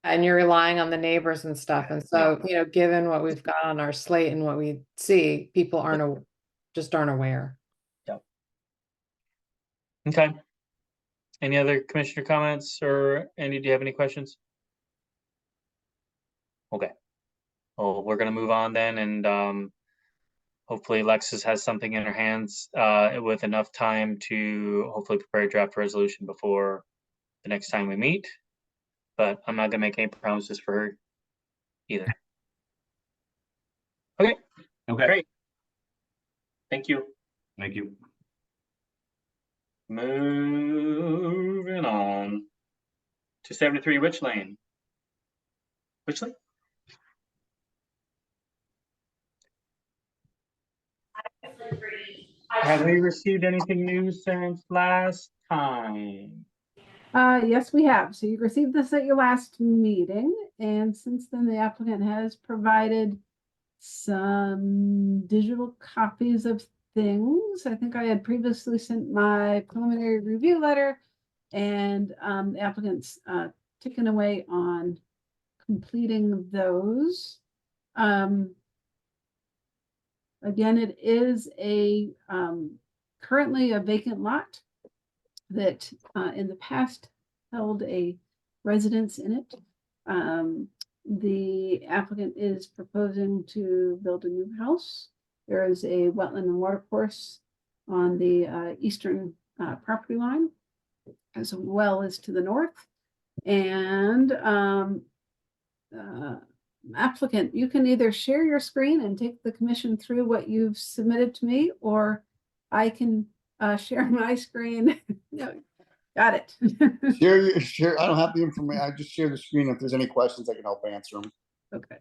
[SPEAKER 4] And you're relying on the neighbors and stuff. And so, given what we've got on our slate and what we see, people just aren't aware.
[SPEAKER 1] Okay. Any other commissioner comments, or Andy, do you have any questions? Okay. Well, we're gonna move on then, and hopefully Alexis has something in her hands with enough time to hopefully prepare a draft resolution before the next time we meet. But I'm not gonna make any promises for her either. Okay,
[SPEAKER 6] Okay.
[SPEAKER 1] great. Thank you.
[SPEAKER 6] Thank you.
[SPEAKER 1] Moving on to 73 Witch Lane. Witch Lane? Have we received anything new since last time?
[SPEAKER 2] Yes, we have. So you received this at your last meeting, and since then the applicant has provided some digital copies of things. I think I had previously sent my preliminary review letter, and the applicant's ticking away on completing those. Again, it is a currently a vacant lot that in the past held a residence in it. The applicant is proposing to build a new house. There is a wetland and watercourse on the eastern property line, as well as to the north. And applicant, you can either share your screen and take the commission through what you've submitted to me, or I can share my screen. No, got it.
[SPEAKER 7] Share. I don't have the information. I just share the screen. If there's any questions, I can help answer them.
[SPEAKER 2] Okay.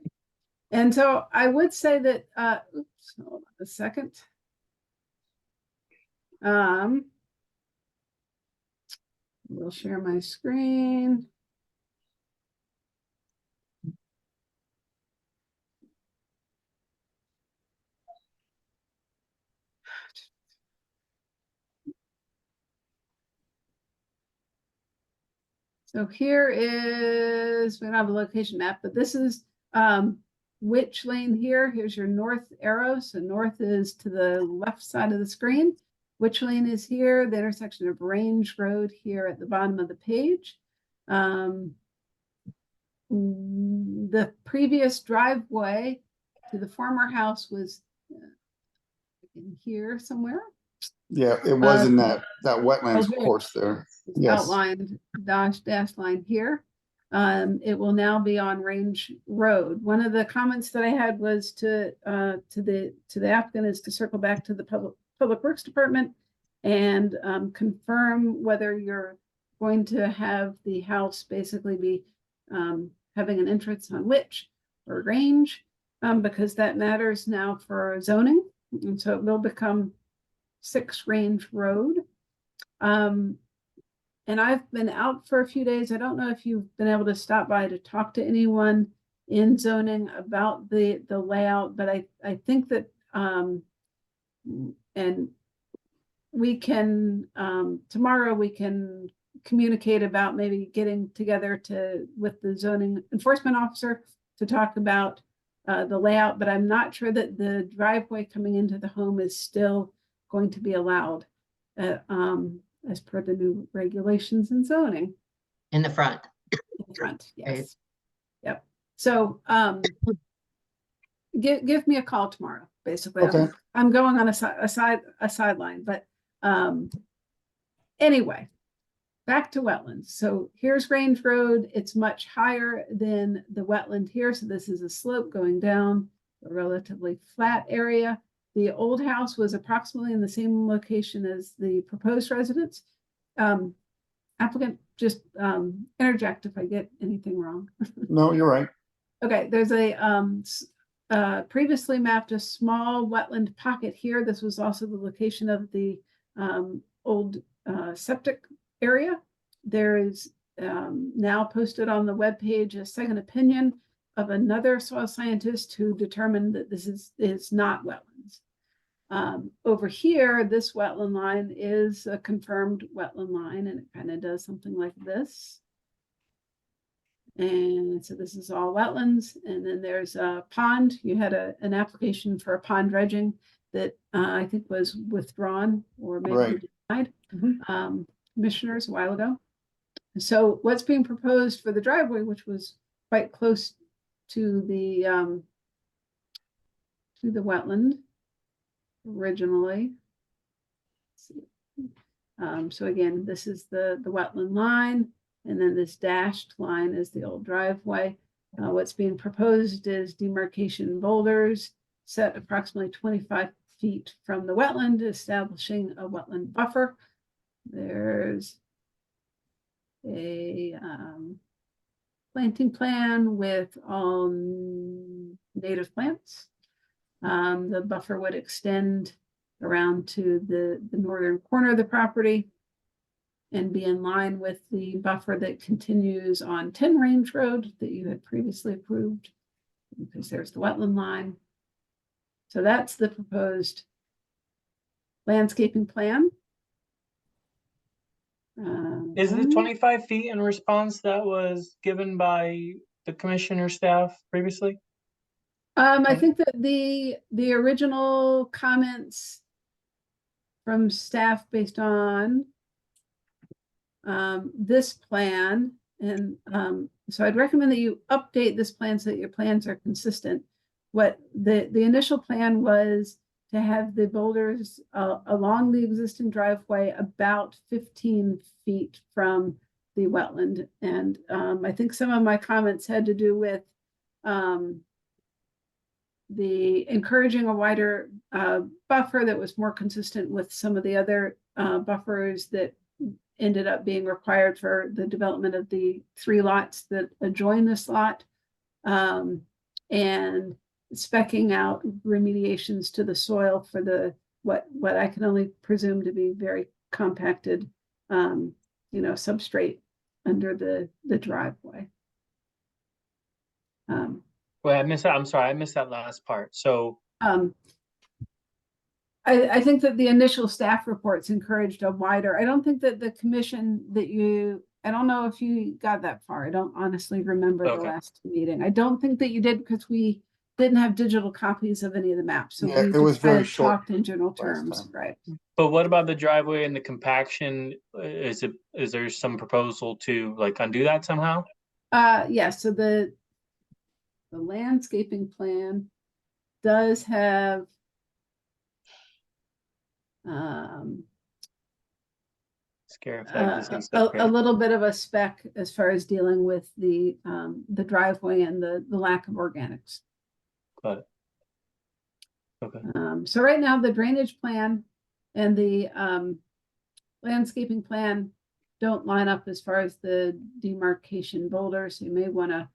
[SPEAKER 2] And so I would say that, oops, hold on a second. We'll share my screen. So here is, we don't have a location map, but this is Witch Lane here. Here's your north arrow. So north is to the left side of the screen. Witch Lane is here, the intersection of Range Road here at the bottom of the page. The previous driveway to the former house was in here somewhere.
[SPEAKER 7] Yeah, it was in that wetlands
[SPEAKER 2] okay.
[SPEAKER 7] course there.
[SPEAKER 2] It's
[SPEAKER 7] Yes.
[SPEAKER 2] outlined dash line here. It will now be on Range Road. One of the comments that I had was to the applicant is to circle back to the Public Works Department and confirm whether you're going to have the house basically be having an entrance on Witch or Range, because that matters now for zoning, and so it will become 6 Range Road. and I've been out for a few days. I don't know if you've been able to stop by to talk to anyone in zoning about the layout, but I think that, and we can, tomorrow we can communicate about maybe getting together with the zoning enforcement officer to talk about the layout, but I'm not sure that the driveway coming into the home is still going to be allowed as per the new regulations and zoning.
[SPEAKER 5] In the front.
[SPEAKER 2] In the front,
[SPEAKER 5] Right.
[SPEAKER 2] yes. Yep. So give me a call tomorrow, basically.
[SPEAKER 7] Okay.
[SPEAKER 2] I'm going on a sideline, but anyway, back to wetlands. So here's Range Road. It's much higher than the wetland here. So this is a slope going down a relatively flat area. The old house was approximately in the same location as the proposed residence. Applicant, just interject if I get anything wrong.
[SPEAKER 7] No, you're right.
[SPEAKER 2] Okay, there's a previously mapped a small wetland pocket here. This was also the location of the old septic area. There is now posted on the webpage a second opinion of another soil scientist who determined that this is not wetlands. Over here, this wetland line is a confirmed wetland line, and it kind of does something like this. And so this is all wetlands, and then there's a pond. You had an application for a pond dredging that I think was withdrawn or maybe
[SPEAKER 7] Right.
[SPEAKER 2] denied.
[SPEAKER 7] Mhm.
[SPEAKER 2] Commissioners a while ago. So what's being proposed for the driveway, which was quite close to the wetland originally. So again, this is the wetland line, and then this dashed line is the old driveway. What's being proposed is demarcation boulders set approximately 25 feet from the wetland, establishing a wetland buffer. There's a planting plan with all native plants. The buffer would extend around to the northern corner of the property and be in line with the buffer that continues on 10 Range Road that you had previously approved, because there's the wetland line. So that's the proposed landscaping plan.
[SPEAKER 1] Is the 25 feet in response that was given by the commissioner staff previously?
[SPEAKER 2] I think that the original comments from staff based on this plan, and so I'd recommend that you update this plan so that your plans are consistent. What the initial plan was to have the boulders along the existing driveway about 15 feet from the wetland. And I think some of my comments had to do with the encouraging a wider buffer that was more consistent with some of the other buffers that ended up being required for the development of the 3 lots that adjoin this lot, and speccing out remediations to the soil for the what I can only presume to be very compacted substrate under the driveway.
[SPEAKER 1] Wait, I missed that. I'm sorry, I missed that last part. So
[SPEAKER 2] I think that the initial staff reports encouraged a wider, I don't think that the commission I don't know if you got that far. I don't honestly remember the
[SPEAKER 1] Okay.
[SPEAKER 2] last meeting. I don't think that you did, because we didn't have digital copies of any of the maps. So
[SPEAKER 7] Yeah,
[SPEAKER 2] we
[SPEAKER 7] it was
[SPEAKER 2] just kind
[SPEAKER 7] very
[SPEAKER 2] of
[SPEAKER 7] short
[SPEAKER 2] talked in general
[SPEAKER 7] last
[SPEAKER 2] terms,
[SPEAKER 7] time.
[SPEAKER 2] right?
[SPEAKER 1] but what about the driveway and the compaction? Is there some proposal to like undo that somehow?
[SPEAKER 2] Yeah, so the landscaping plan does have
[SPEAKER 1] Scare effect is not
[SPEAKER 2] a
[SPEAKER 1] separate.
[SPEAKER 2] little bit of a spec as far as dealing with the driveway and the lack of organics.
[SPEAKER 1] Got it. Okay.
[SPEAKER 2] So right now, the drainage plan and the landscaping plan don't line up as far as the demarcation boulders. You may want to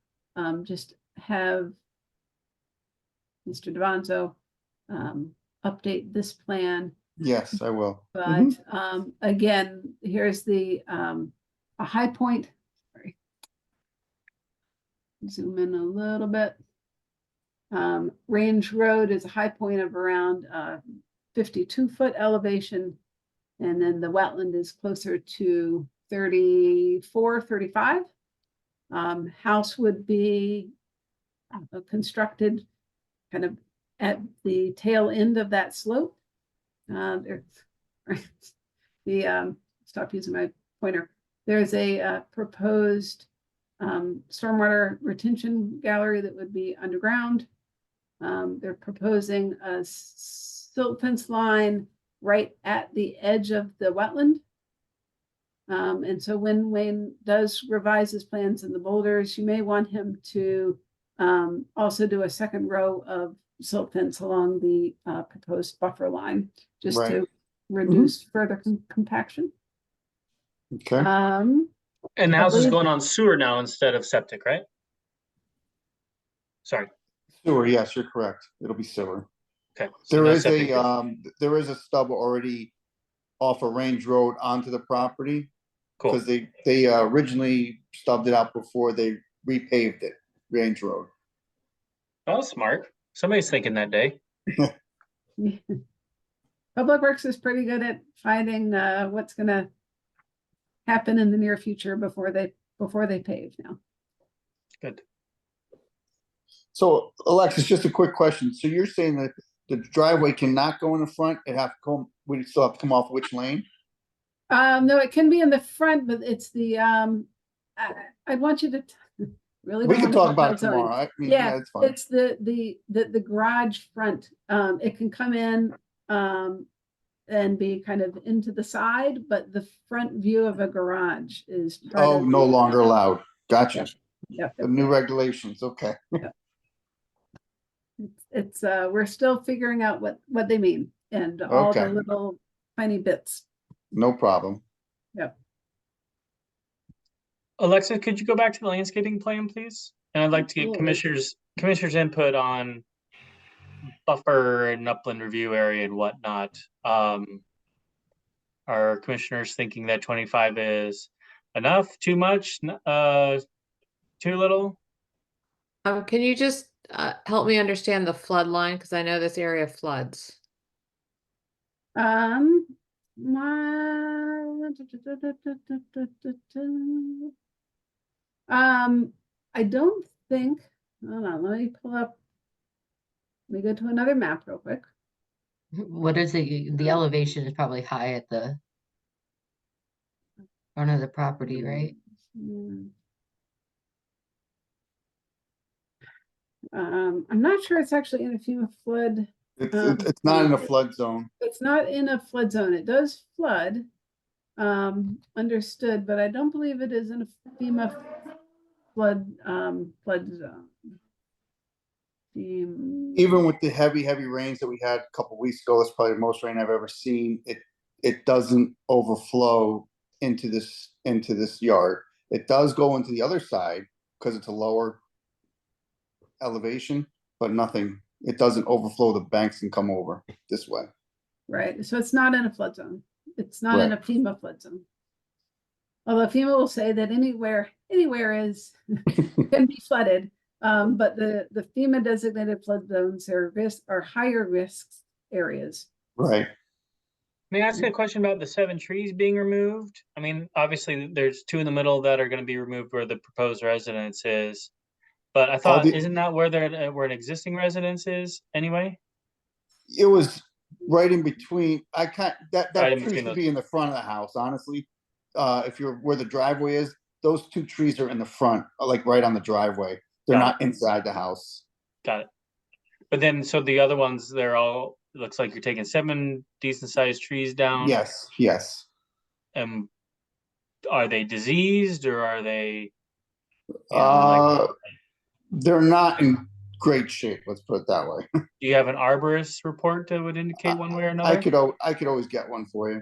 [SPEAKER 2] just have Mr. Devanzo update this plan.
[SPEAKER 7] Yes, I will.
[SPEAKER 2] But again, here's the a high point, sorry. Zoom in a little bit. Range Road is a high point of around 52-foot elevation. And then the wetland is closer to 34, 35. House would be constructed kind of at the tail end of that slope. Stop using my pointer. There's a proposed stormwater retention gallery that would be underground. They're proposing a silt fence line right at the edge of the wetland. And so when Wayne does revise his plans in the boulders, you may want him to also do a second row of silt fence along the proposed buffer line, just
[SPEAKER 7] Right.
[SPEAKER 2] to reduce further compaction.
[SPEAKER 7] Okay,
[SPEAKER 1] And the house is
[SPEAKER 2] believe-
[SPEAKER 1] going on sewer now instead of septic, right? Sorry,
[SPEAKER 7] sewer, yes, you're correct. It'll be sewer.
[SPEAKER 1] okay. so
[SPEAKER 7] There
[SPEAKER 1] no
[SPEAKER 7] is
[SPEAKER 1] septic.
[SPEAKER 7] there is a stub already off of Range Road onto the property.
[SPEAKER 1] Cool.
[SPEAKER 7] Because they originally stubbed it out before they repaved it, Range Road.
[SPEAKER 1] Oh, smart. Somebody's thinking that day.
[SPEAKER 2] Public Works is pretty good at finding what's gonna happen in the near future before they pave now.
[SPEAKER 1] Good.
[SPEAKER 7] So Alexis, just a quick question. So you're saying that the driveway cannot go in the front? It have to come, we still have to come off which lane?
[SPEAKER 2] No, it can be in the front, but it's the I want you to really.
[SPEAKER 7] We
[SPEAKER 2] don't
[SPEAKER 7] can
[SPEAKER 2] wanna
[SPEAKER 7] talk about it
[SPEAKER 2] zoning.
[SPEAKER 7] tomorrow. I mean,
[SPEAKER 2] Yeah,
[SPEAKER 7] it's fine.
[SPEAKER 2] it's the garage front. It can come in and be kind of into the side, but the front view of a garage is. part
[SPEAKER 7] Oh,
[SPEAKER 2] of
[SPEAKER 7] no
[SPEAKER 2] the-
[SPEAKER 7] longer allowed. Gotcha.
[SPEAKER 2] Yep.
[SPEAKER 7] The new regulations, okay.
[SPEAKER 2] It's we're still figuring out what they mean and all the
[SPEAKER 7] Okay.
[SPEAKER 2] little tiny bits.
[SPEAKER 7] No problem.
[SPEAKER 1] Alexa, could you go back to the landscaping plan, please? And I'd like to get
[SPEAKER 2] Absolutely.
[SPEAKER 1] commissioners input on buffer and upland review area and whatnot. Are commissioners thinking that 25 is enough, too much, too little?
[SPEAKER 4] Can you just help me understand the flood line? Because I know this area floods.
[SPEAKER 2] I don't think, hold on, let me pull up. Let me go to another map real quick.
[SPEAKER 5] What is it? The elevation is probably high at the front of the property, right?
[SPEAKER 2] I'm not sure it's actually in a FEMA flood.
[SPEAKER 7] It's not in a flood zone.
[SPEAKER 2] It's not in a flood zone. It does flood. Understood, but I don't believe it is in a FEMA flood zone.
[SPEAKER 7] Even with the heavy rains that we had a couple weeks ago, that's probably the most rain I've ever seen. It doesn't overflow into this yard. It does go into the other side because it's a lower elevation, but nothing. It doesn't overflow the banks and come over this way.
[SPEAKER 2] Right, so it's not in a flood zone. It's not in a FEMA flood zone. Although FEMA will say that anywhere is can be flooded. But the FEMA designated flood zones are higher risk areas.
[SPEAKER 7] Right.
[SPEAKER 1] May I ask a question about the 7 trees being removed? I mean, obviously, there's 2 in the middle that are gonna be removed where the proposed residence is. But I thought,
[SPEAKER 7] the-
[SPEAKER 1] isn't that where where an existing residence is anyway?
[SPEAKER 7] It was right in between. That
[SPEAKER 1] Right in
[SPEAKER 7] tree
[SPEAKER 1] between
[SPEAKER 7] should
[SPEAKER 1] those.
[SPEAKER 7] be in the front of the house, honestly. If you're where the driveway is, those 2 trees are in the front, like right on the driveway. They're
[SPEAKER 1] Got
[SPEAKER 7] not inside the house.
[SPEAKER 1] Got it. But then, so the other ones, they're all, it looks like you're taking 7 decent sized trees down.
[SPEAKER 7] Yes.
[SPEAKER 1] And are they diseased or are they? you know, like-
[SPEAKER 7] They're not in great shape, let's put it that way.
[SPEAKER 1] Do you have an arborist report that would indicate one way or
[SPEAKER 7] I
[SPEAKER 1] another?
[SPEAKER 7] could always get one for you.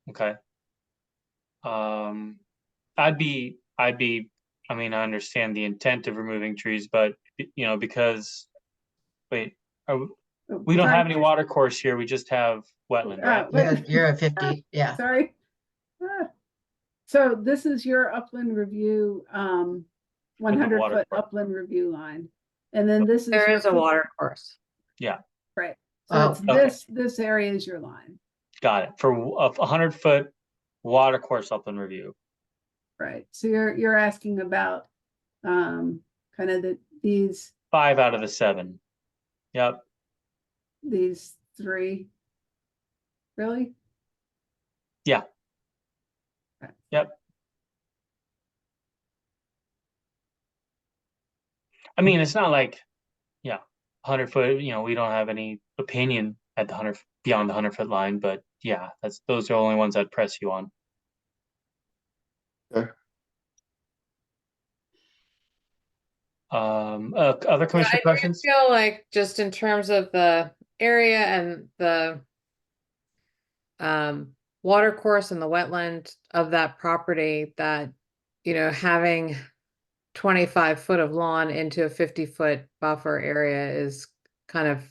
[SPEAKER 1] Okay. I mean, I understand the intent of removing trees, but because, wait, we don't have any water course here, we just have wetland, right?
[SPEAKER 2] Wait.
[SPEAKER 5] You're at 50, yeah.
[SPEAKER 2] Sorry. So this is your upland review, 100
[SPEAKER 1] water
[SPEAKER 2] foot
[SPEAKER 1] course.
[SPEAKER 2] upland review line. And then this is.
[SPEAKER 4] There
[SPEAKER 2] your
[SPEAKER 4] is a water course.
[SPEAKER 2] Right, so
[SPEAKER 5] Oh,
[SPEAKER 2] it's
[SPEAKER 1] okay.
[SPEAKER 2] this area is your line,
[SPEAKER 1] Got it. For a 100-foot water course upland review.
[SPEAKER 2] right? So you're asking about, kind of these
[SPEAKER 1] 5 out of the 7. Yep.
[SPEAKER 2] these 3. Really?
[SPEAKER 1] Yeah.
[SPEAKER 2] Okay.
[SPEAKER 1] Yep. I mean, it's not like, 100-foot, we don't have any opinion at the 100, beyond the 100-foot line, but yeah, those are the only ones I'd press you on.
[SPEAKER 7] Okay.
[SPEAKER 1] Other
[SPEAKER 4] I
[SPEAKER 1] commissioner
[SPEAKER 4] do
[SPEAKER 1] questions?
[SPEAKER 4] feel like just in terms of the area and the water course and the wetland of that property, that, having 25 foot of lawn into a 50-foot buffer area is kind of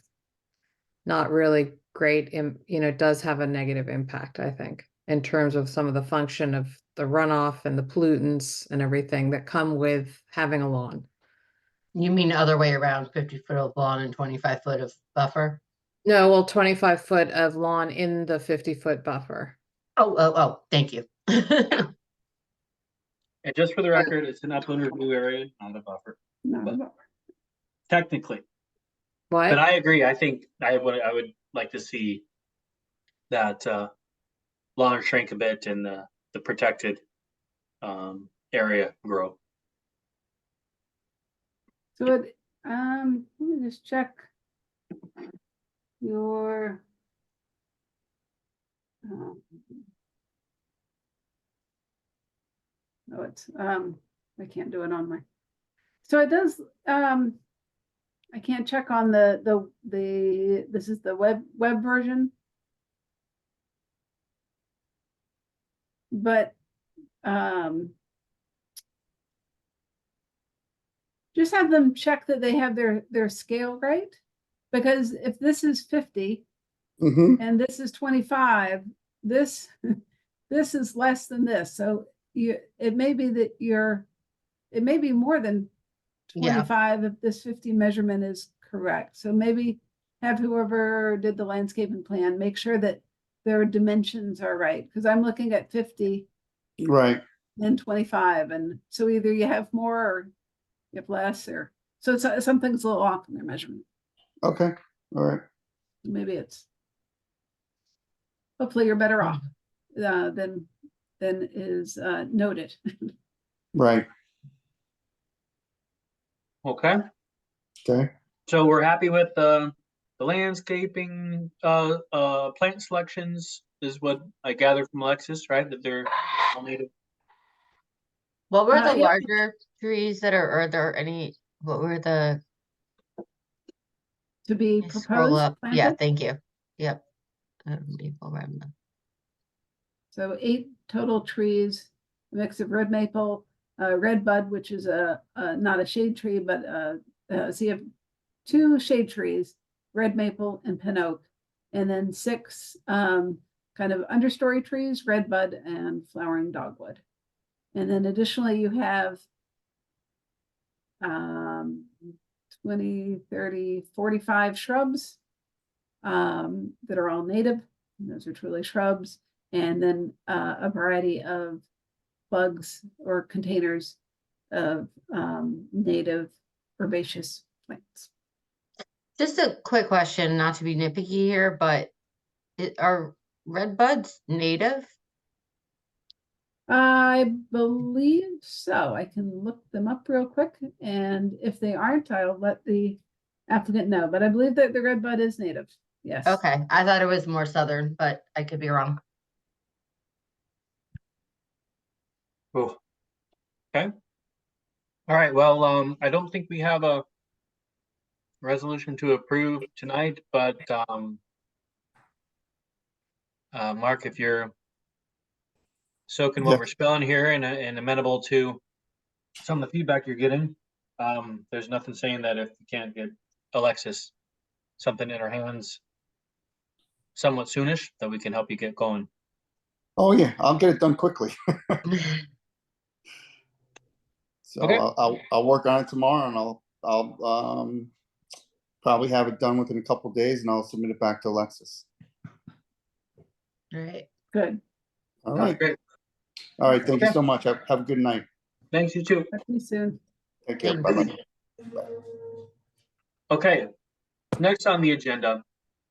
[SPEAKER 4] not really great, does have a negative impact, I think, in terms of some of the function of the runoff and the pollutants and everything that come with having a lawn.
[SPEAKER 5] You mean the other way around, 50 foot of lawn and 25 foot of buffer?
[SPEAKER 4] No, well, 25 foot of lawn in the 50-foot buffer.
[SPEAKER 5] Oh, thank you.
[SPEAKER 1] And just for the record, it's an upland review area, not a buffer,
[SPEAKER 2] No,
[SPEAKER 1] But-
[SPEAKER 2] no.
[SPEAKER 1] technically.
[SPEAKER 4] What?
[SPEAKER 1] But I agree. I think I would like to see that lawn shrink a bit and the protected area grow.
[SPEAKER 2] So it, let me just check your. Oh, it's, I can't do it on my. So it does, I can't check on this is the web version. But, just have them check that they have their scale right. Because if this is 50
[SPEAKER 7] Mm-hmm.
[SPEAKER 2] and this is 25, this, this is less than this. So it may be that it may be more than
[SPEAKER 5] Yeah.
[SPEAKER 2] 25 if this 50 measurement is correct. So maybe have whoever did the landscaping plan, make sure that their dimensions are right. Because I'm looking at 50
[SPEAKER 7] Right.
[SPEAKER 2] and 25. And so either you have more or you have less, or so it's something's a little off in their measurement.
[SPEAKER 7] Okay. All right.
[SPEAKER 2] Maybe it's, hopefully you're better off than is noted.
[SPEAKER 7] Right.
[SPEAKER 1] Okay.
[SPEAKER 7] Okay.
[SPEAKER 1] So we're happy with the landscaping, plant selections is what I gathered from Alexis, right? That they're all native.
[SPEAKER 5] What were the
[SPEAKER 2] yeah.
[SPEAKER 5] larger trees that are there any, what were the,
[SPEAKER 2] To be
[SPEAKER 5] you scroll
[SPEAKER 2] proposed.
[SPEAKER 5] up? Yeah,
[SPEAKER 2] planted.
[SPEAKER 5] thank you. Yep. Maple remnant.
[SPEAKER 2] So 8 total trees, a mix of red maple, red bud, which is not a shade tree, but so you have 2 shade trees, red maple and pin oak, and then 6 kind of understory trees, red bud and flowering dogwood. And then additionally, you have 20, 30, 45 shrubs that are all native. And those are truly shrubs. And then a variety of bugs or containers of native herbaceous plants.
[SPEAKER 5] Just a quick question, not to be nitpicky here, but are red buds native?
[SPEAKER 2] I believe so. I can look them up real quick, and if they aren't, I'll let the applicant know. But I believe that the red bud is native. Yes.
[SPEAKER 5] Okay, I thought it was more southern, but I could be wrong.
[SPEAKER 1] Cool. Okay. All right, well, I don't think we have a resolution to approve tonight, but Mark, if you're soaking what
[SPEAKER 7] Yeah.
[SPEAKER 1] we're spelling here and amenable to some of the feedback you're getting, there's nothing saying that if you can't get Alexis something in her hands somewhat soonish, that we can help you get going.
[SPEAKER 7] Oh, yeah, I'll get it done quickly. So
[SPEAKER 1] Okay.
[SPEAKER 7] I'll work on it tomorrow and I'll probably have it done within a couple days and I'll submit it back to Alexis.
[SPEAKER 5] Right.
[SPEAKER 2] Good.
[SPEAKER 7] All
[SPEAKER 1] Sounds
[SPEAKER 7] right.
[SPEAKER 1] great.
[SPEAKER 7] All right. Thank you
[SPEAKER 1] Okay.
[SPEAKER 7] so much. Have a good night.
[SPEAKER 1] Thanks, you too.
[SPEAKER 2] Talk to you soon.
[SPEAKER 7] Take care.
[SPEAKER 5] Thanks.
[SPEAKER 7] Bye-bye.
[SPEAKER 1] Okay, next on the agenda,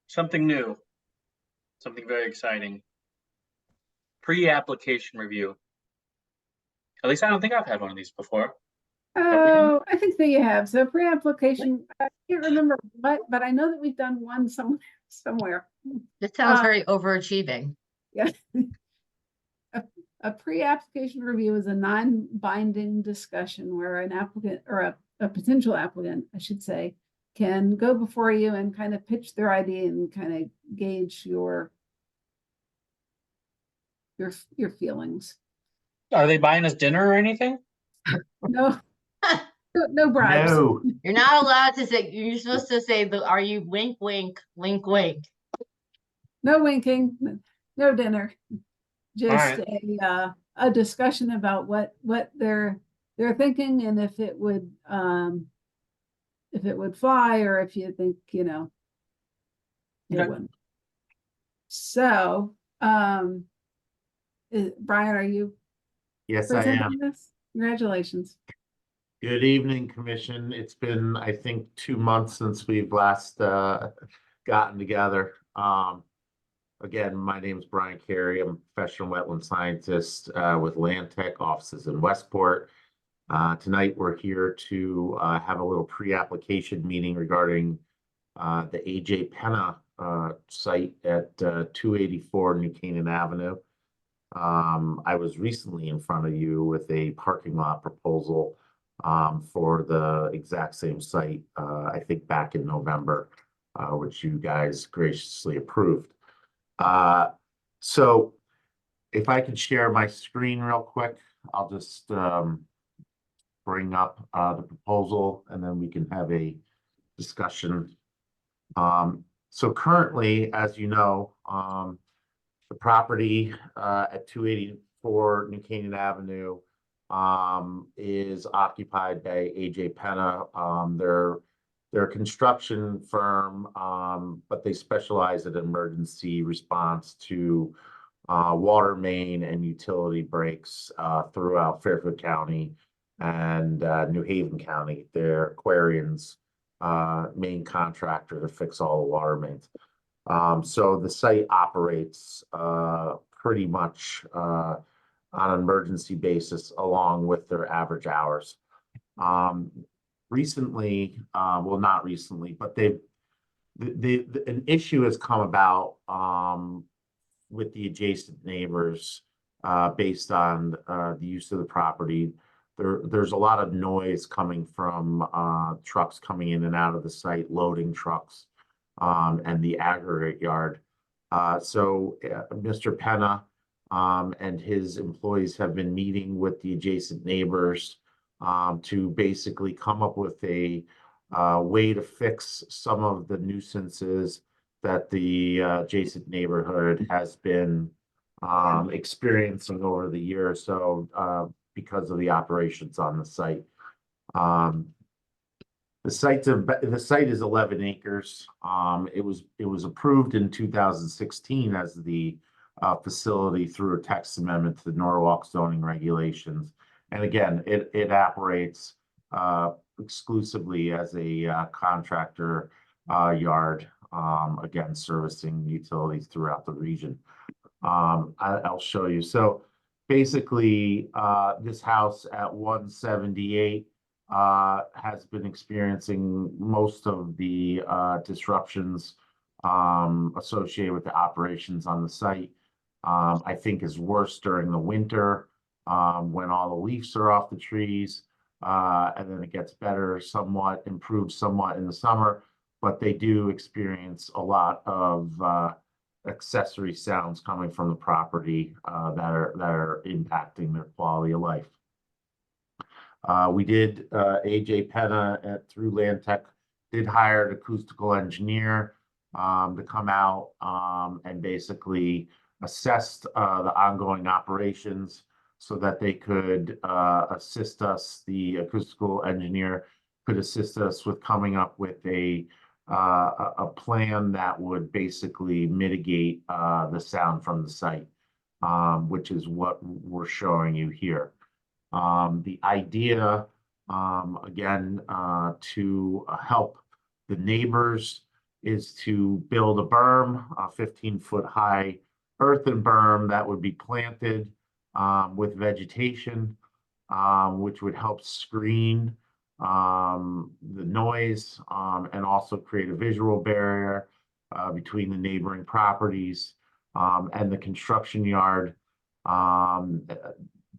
[SPEAKER 1] something new, something very exciting. Pre-application review. At least I don't think I've had one of these before.
[SPEAKER 2] Oh, I think that you have. So pre-application, I can't remember what, but I know that we've done one somewhere.
[SPEAKER 5] This sounds
[SPEAKER 2] Uh,
[SPEAKER 5] very overachieving.
[SPEAKER 2] Yeah. A pre-application review is a non-binding discussion where an applicant or a potential applicant, I should say, can go before you and kind of pitch their idea and kind of gauge your feelings.
[SPEAKER 1] Are they buying us dinner or anything?
[SPEAKER 2] No, no bribes.
[SPEAKER 8] No,
[SPEAKER 5] You're not allowed to say, you're supposed to say, are you wink, wink, wink, wink?
[SPEAKER 2] No winking, no dinner. Just
[SPEAKER 1] right.
[SPEAKER 2] a discussion about what they're thinking and if it would fly or if you think, it
[SPEAKER 1] Okay.
[SPEAKER 2] wouldn't. So, Brian, are you
[SPEAKER 8] yes, I am.
[SPEAKER 2] presenting this? Congratulations.
[SPEAKER 8] Good evening, Commission. It's been, I think, 2 months since we've last gotten together. Again, my name is Brian Carey. I'm a professional wetland scientist with Land Tech offices in Westport. Tonight, we're here to have a little pre-application meeting regarding the AJ Penna site at 284 New Canaan Avenue. I was recently in front of you with a parking lot proposal for the exact same site, I think back in November, which you guys graciously approved. So if I can share my screen real quick, I'll just bring up the proposal and then we can have a discussion. So currently, as you know, the property at 284 New Canaan Avenue is occupied by AJ Penna. They're a construction firm, but they specialize in emergency response to water main and utility breaks throughout Fairfield County and New Haven County. They're Aquarian's main contractor to fix all the water mains. So the site operates pretty much on an emergency basis along with their average hours. Recently, well, not recently, but an issue has come about with the adjacent neighbors based on the use of the property. There's a lot of noise coming from trucks coming in and out of the site, loading trucks, and the aggregate yard. So Mr. Penna and his employees have been meeting with the adjacent neighbors to basically come up with a way to fix some of the nuisances that the adjacent neighborhood has been experiencing over the year or so because of the operations on the site. The site is 11 acres. It was approved in 2016 as the facility through a text amendment to the Norwalk zoning regulations. And again, it operates exclusively as a contractor yard, again, servicing utilities throughout the region. I'll show you. So basically, this house at 178 has been experiencing most of the disruptions associated with the operations on the site. I think is worse during the winter when all the leaves are off the trees, and then it gets better somewhat, improves somewhat in the summer, but they do experience a lot of accessory sounds coming from the property that are impacting their quality of life. We did AJ Penna through Land Tech did hire an acoustical engineer to come out and basically assessed the ongoing operations so that they could assist us, the acoustical engineer could assist us with coming up with a plan that would basically mitigate the sound from the site, which is what we're showing you here. The idea, again, to help the neighbors is to build a berm, a 15-foot high earthen berm that would be planted with vegetation, which would help screen the noise and also create a visual barrier between the neighboring properties and the construction yard.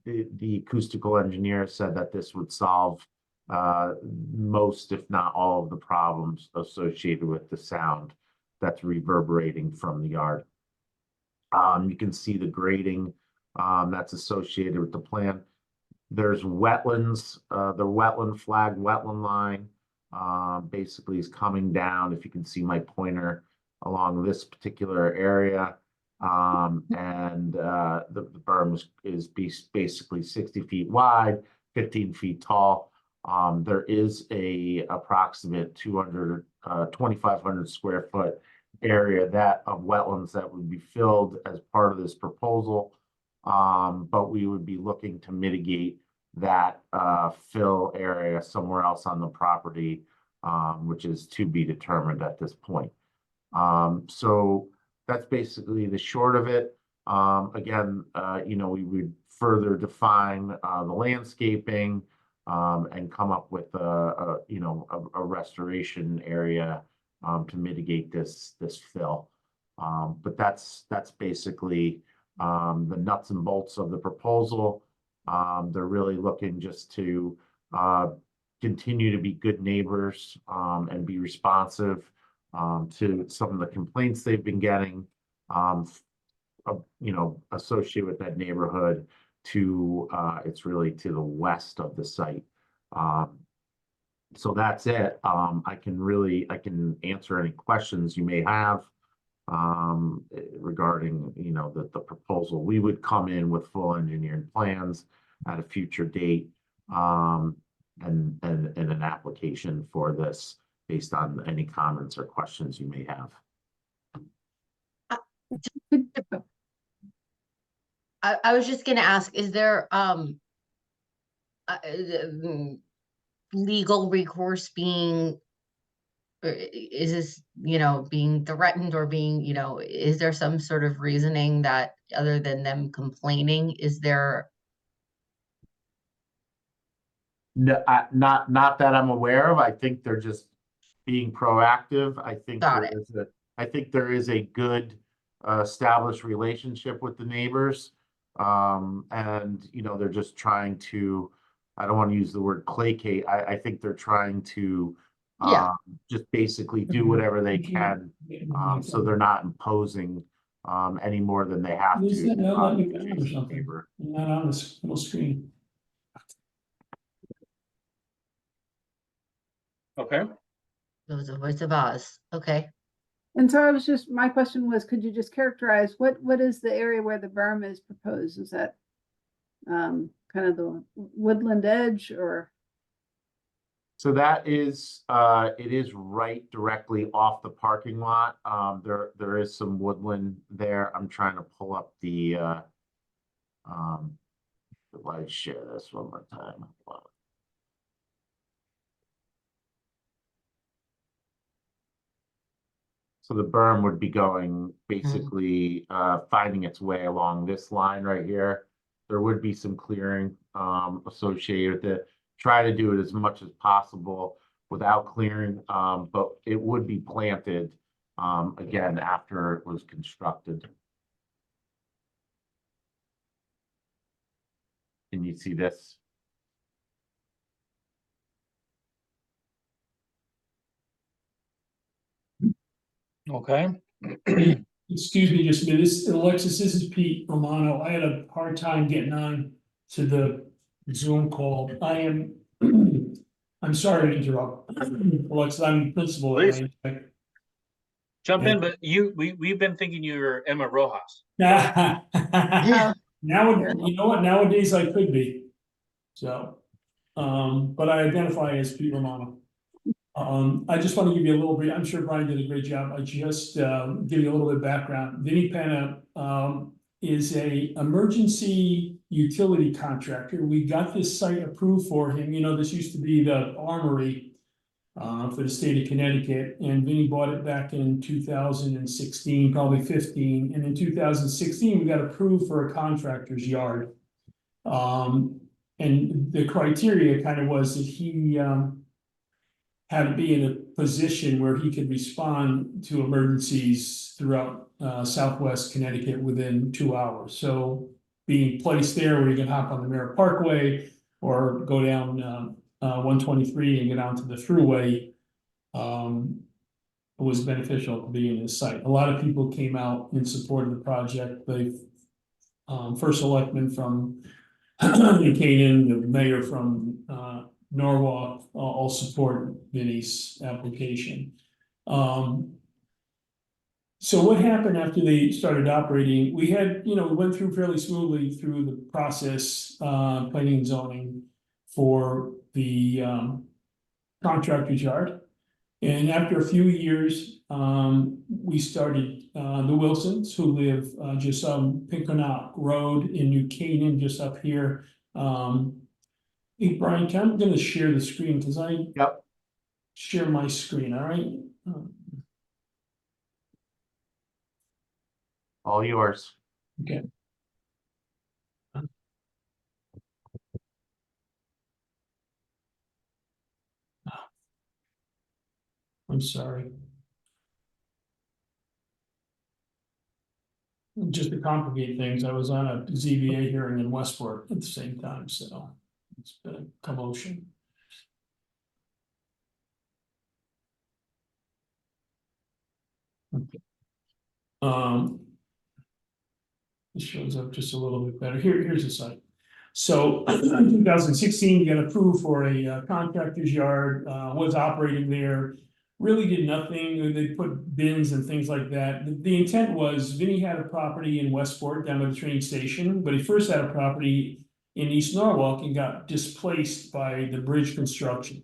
[SPEAKER 8] The acoustical engineer said that this would solve most, if not all, of the problems associated with the sound that's reverberating from the yard. You can see the grading that's associated with the plan. There's wetlands, the wetland flag, wetland line basically is coming down. If you can see my pointer along this particular area. And the berm is basically 60 feet wide, 15 feet tall. There is a approximate 2,500 square foot area of wetlands that would be filled as part of this proposal. But we would be looking to mitigate that fill area somewhere else on the property, which is to be determined at this point. So that's basically the short of it. Again, you know, we would further define the landscaping and come up with a restoration area to mitigate this fill. But that's basically the nuts and bolts of the proposal. They're really looking just to continue to be good neighbors and be responsive to some of the complaints they've been getting, associated with that neighborhood. It's really to the west of the site. So that's it. I can answer any questions you may have regarding, the proposal. We would come in with full engineered plans at a future date and an application for this based on any comments or questions you may have.
[SPEAKER 5] I was just gonna ask, is there legal recourse being, is this, being threatened or being, is there some sort of reasoning that other than them complaining, is there?
[SPEAKER 8] No, not that I'm aware of. I think they're just being proactive. I think there is a good established relationship with the neighbors. And they're just trying to, I don't want to use the word placate. I think they're trying to just basically do whatever they can. So they're not imposing any more than they have to.
[SPEAKER 9] Not on the little screen.
[SPEAKER 1] Okay.
[SPEAKER 5] It was a Voice of Oz. Okay.
[SPEAKER 2] And so my question was, could you just characterize what is the area where the berm is proposed? Is that kind of the woodland edge or?
[SPEAKER 8] So that is, it is right directly off the parking lot. There is some woodland there. I'm trying to pull up the let's share this one more time. So the berm would be going basically finding its way along this line right here. There would be some clearing associated with it. Try to do it as much as possible without clearing, but it would be planted again after it was constructed. Can you see this?
[SPEAKER 1] Okay.
[SPEAKER 9] Excuse me just a minute. Alexis, this is Pete Romano. I had a hard time getting on to the Zoom call. I'm sorry to interrupt. Alexis, I'm principal.
[SPEAKER 1] Please. jump in,
[SPEAKER 9] Yeah.
[SPEAKER 1] but we've been thinking you were Emma Rojas.
[SPEAKER 9] Now,
[SPEAKER 7] Yeah.
[SPEAKER 9] you know what, nowadays I could be. So, but I identify as Pete Romano. I just want to give you a little bit, I'm sure Brian did a great job. I just, give you a little bit of background. Vinnie Penna, is a emergency utility contractor. We got this site approved for him. You know, this used to be the armory for the state of Connecticut, and Vinnie bought it back in 2016, probably 15. And in 2016, we got approved for a contractor's yard. And the criteria kind of was that he had to be in a position where he could respond to emergencies throughout Southwest Connecticut within 2 hours. So being placed there where you can hop on the Merritt Parkway or go down 123 and get onto the thruway was beneficial to be in this site. A lot of people came out in support of the project. The first selectman from New Canaan, the mayor from Norwalk, all support Vinnie's application. So what happened after they started operating? We had, we went through fairly smoothly through the process, planning and zoning for the contractor's yard. And after a few years, we started the Wilsons, who live just on Pinconot Road in New Canaan, just up here. Hey, Brian, I'm going to share the screen because I share my screen. All right.
[SPEAKER 8] All yours.
[SPEAKER 9] Okay. I'm sorry. Just to complicate things, I was on a ZBA hearing in Westport at the same time, so it's been a commotion. Okay. This shows up just a little bit better. Here's the site. So in 2016, you got approved for a contractor's yard, was operating there. Really did nothing. They put bins and things like that. The intent was Vinnie had a property in Westport down at the train station, but he first had a property in East Norwalk and got displaced by the bridge construction.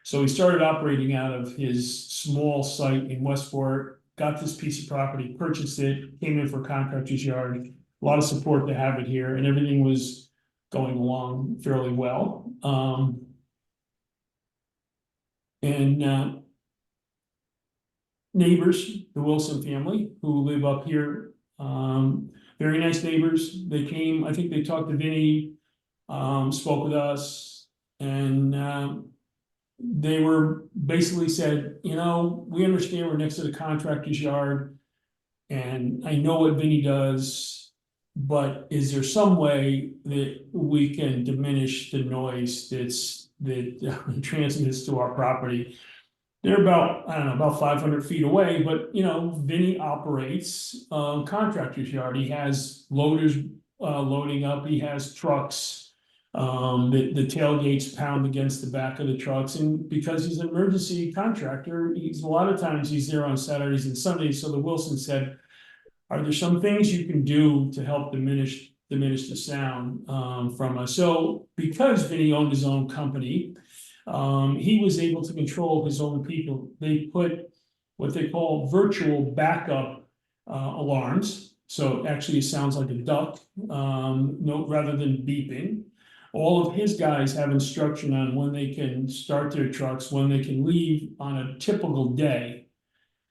[SPEAKER 9] So he started operating out of his small site in Westport, got this piece of property, purchased it, came in for a contractor's yard. A lot of support to have it here, and everything was going along fairly well. Neighbors, the Wilson family who live up here, very nice neighbors. They came, I think they talked to Vinnie, spoke with us, and they were basically said, we understand we're next to the contractor's yard, and I know what Vinnie does, but is there some way that we can diminish the noise that transmits to our property? They're about, I don't know, about 500 feet away, but Vinnie operates contractor's yard. He has loaders loading up, he has trucks. The tailgates pound against the back of the trucks, and because he's an emergency contractor, a lot of times he's there on Saturdays and Sundays. So the Wilson said, are there some things you can do to help diminish the sound from us? So because Vinnie owned his own company, he was able to control his own people. They put what they call virtual backup alarms. So actually it sounds like a duck, rather than beeping. All of his guys have instruction on when they can start their trucks, when they can leave on a typical day.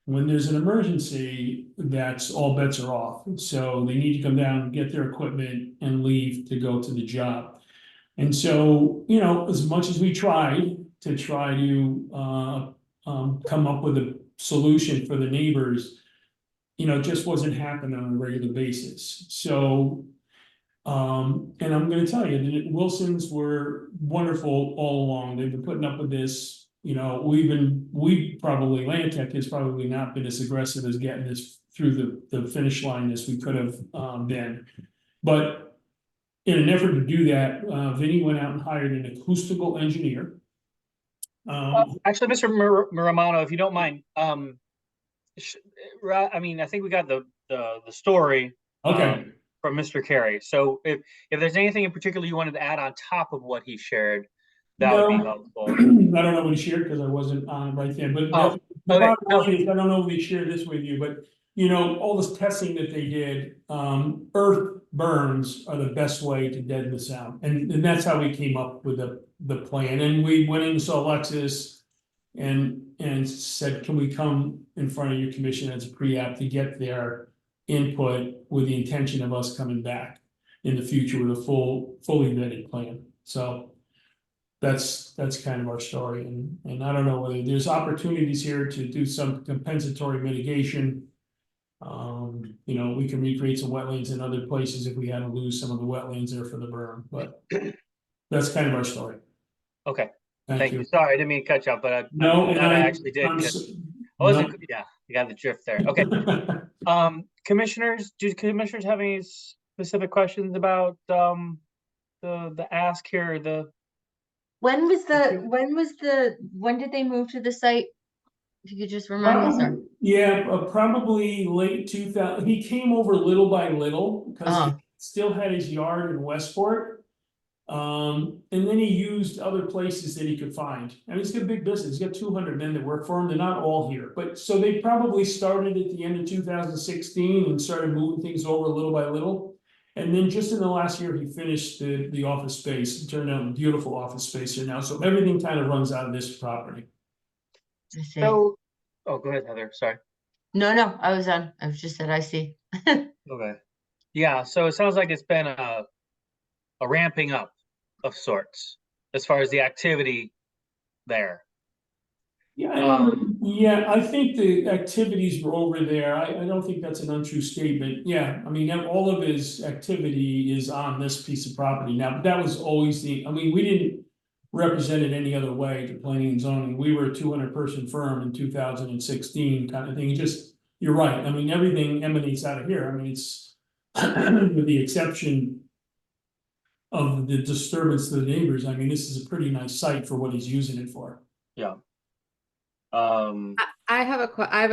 [SPEAKER 9] When there's an emergency, that's all bets are off. So they need to come down, get their equipment, and leave to go to the job. And so, as much as we tried to come up with a solution for the neighbors, it just wasn't happening on a regular basis. So, and I'm going to tell you, the Wilsons were wonderful all along. They've been putting up with this. Landtech has probably not been as aggressive as getting this through the finish line as we could have been. But in an effort to do that, Vinnie went out and hired an acoustical engineer.
[SPEAKER 1] Actually, Mr. Romano, if you don't mind, I mean, I think we got the story.
[SPEAKER 9] Okay.
[SPEAKER 1] From Mr. Carey. So if there's anything in particular you wanted to add on top of what he shared, that would be
[SPEAKER 9] No,
[SPEAKER 1] helpful.
[SPEAKER 9] I don't know what he shared because I wasn't on right then, but
[SPEAKER 1] Oh,
[SPEAKER 9] the
[SPEAKER 1] okay,
[SPEAKER 9] bottom
[SPEAKER 1] no.
[SPEAKER 9] line is, I don't know if they shared this with you, but you know, all this testing that they did, earth burns are the best way to deaden the sound. And that's how we came up with the plan. And we went in and saw Alexis and said, can we come in front of your commission as a pre-app to get their input with the intention of us coming back in the future with a fully vetted plan. So that's kind of our story, and I don't know whether there's opportunities here to do some compensatory mitigation. You know, we can recreate some wetlands in other places if we had to lose some of the wetlands there for the berm, but that's kind of our story.
[SPEAKER 1] Okay,
[SPEAKER 9] Thank you.
[SPEAKER 1] Sorry, I didn't mean to cut you off, but
[SPEAKER 9] No,
[SPEAKER 1] I'm
[SPEAKER 9] and
[SPEAKER 1] glad I
[SPEAKER 9] I
[SPEAKER 1] actually did,
[SPEAKER 9] I'm
[SPEAKER 1] because
[SPEAKER 9] s-
[SPEAKER 1] I wasn't, yeah, you got the drift there. Okay. Commissioners, do commissioners have any specific questions about, the ask here,
[SPEAKER 5] When was
[SPEAKER 1] Thank you.
[SPEAKER 5] when did they move to the site? If you could just remind me, sir.
[SPEAKER 9] Yeah, probably late 2000. He came over little by little because he still had his yard in Westport. And then he used other places that he could find. I mean, he's got a big business. He's got 200 men that work for him. They're not all here, but so they probably started at the end of 2016 and started moving things over little by little. And then just in the last year, he finished the office space. It turned out a beautiful office space here now. So everything kind of runs out of this property.
[SPEAKER 5] I see.
[SPEAKER 1] so, oh, go ahead, Heather, sorry.
[SPEAKER 5] No, I was on. I was just said I see.
[SPEAKER 1] Okay. Yeah, so it sounds like it's been a ramping up of sorts as far as the activity there.
[SPEAKER 9] Yeah, I think the activities were over there. I don't think that's an untrue statement. Yeah, I mean, all of his activity is on this piece of property now, but that was always I mean, we didn't represent it any other way to planning and zoning. We were a 200-person firm in 2016 kind of thing. You're right. I mean, everything emanates out of here. I mean, it's with the exception of the disturbance to the neighbors. I mean, this is a pretty nice site for what he's using it for.
[SPEAKER 1] Yeah.
[SPEAKER 4] I have a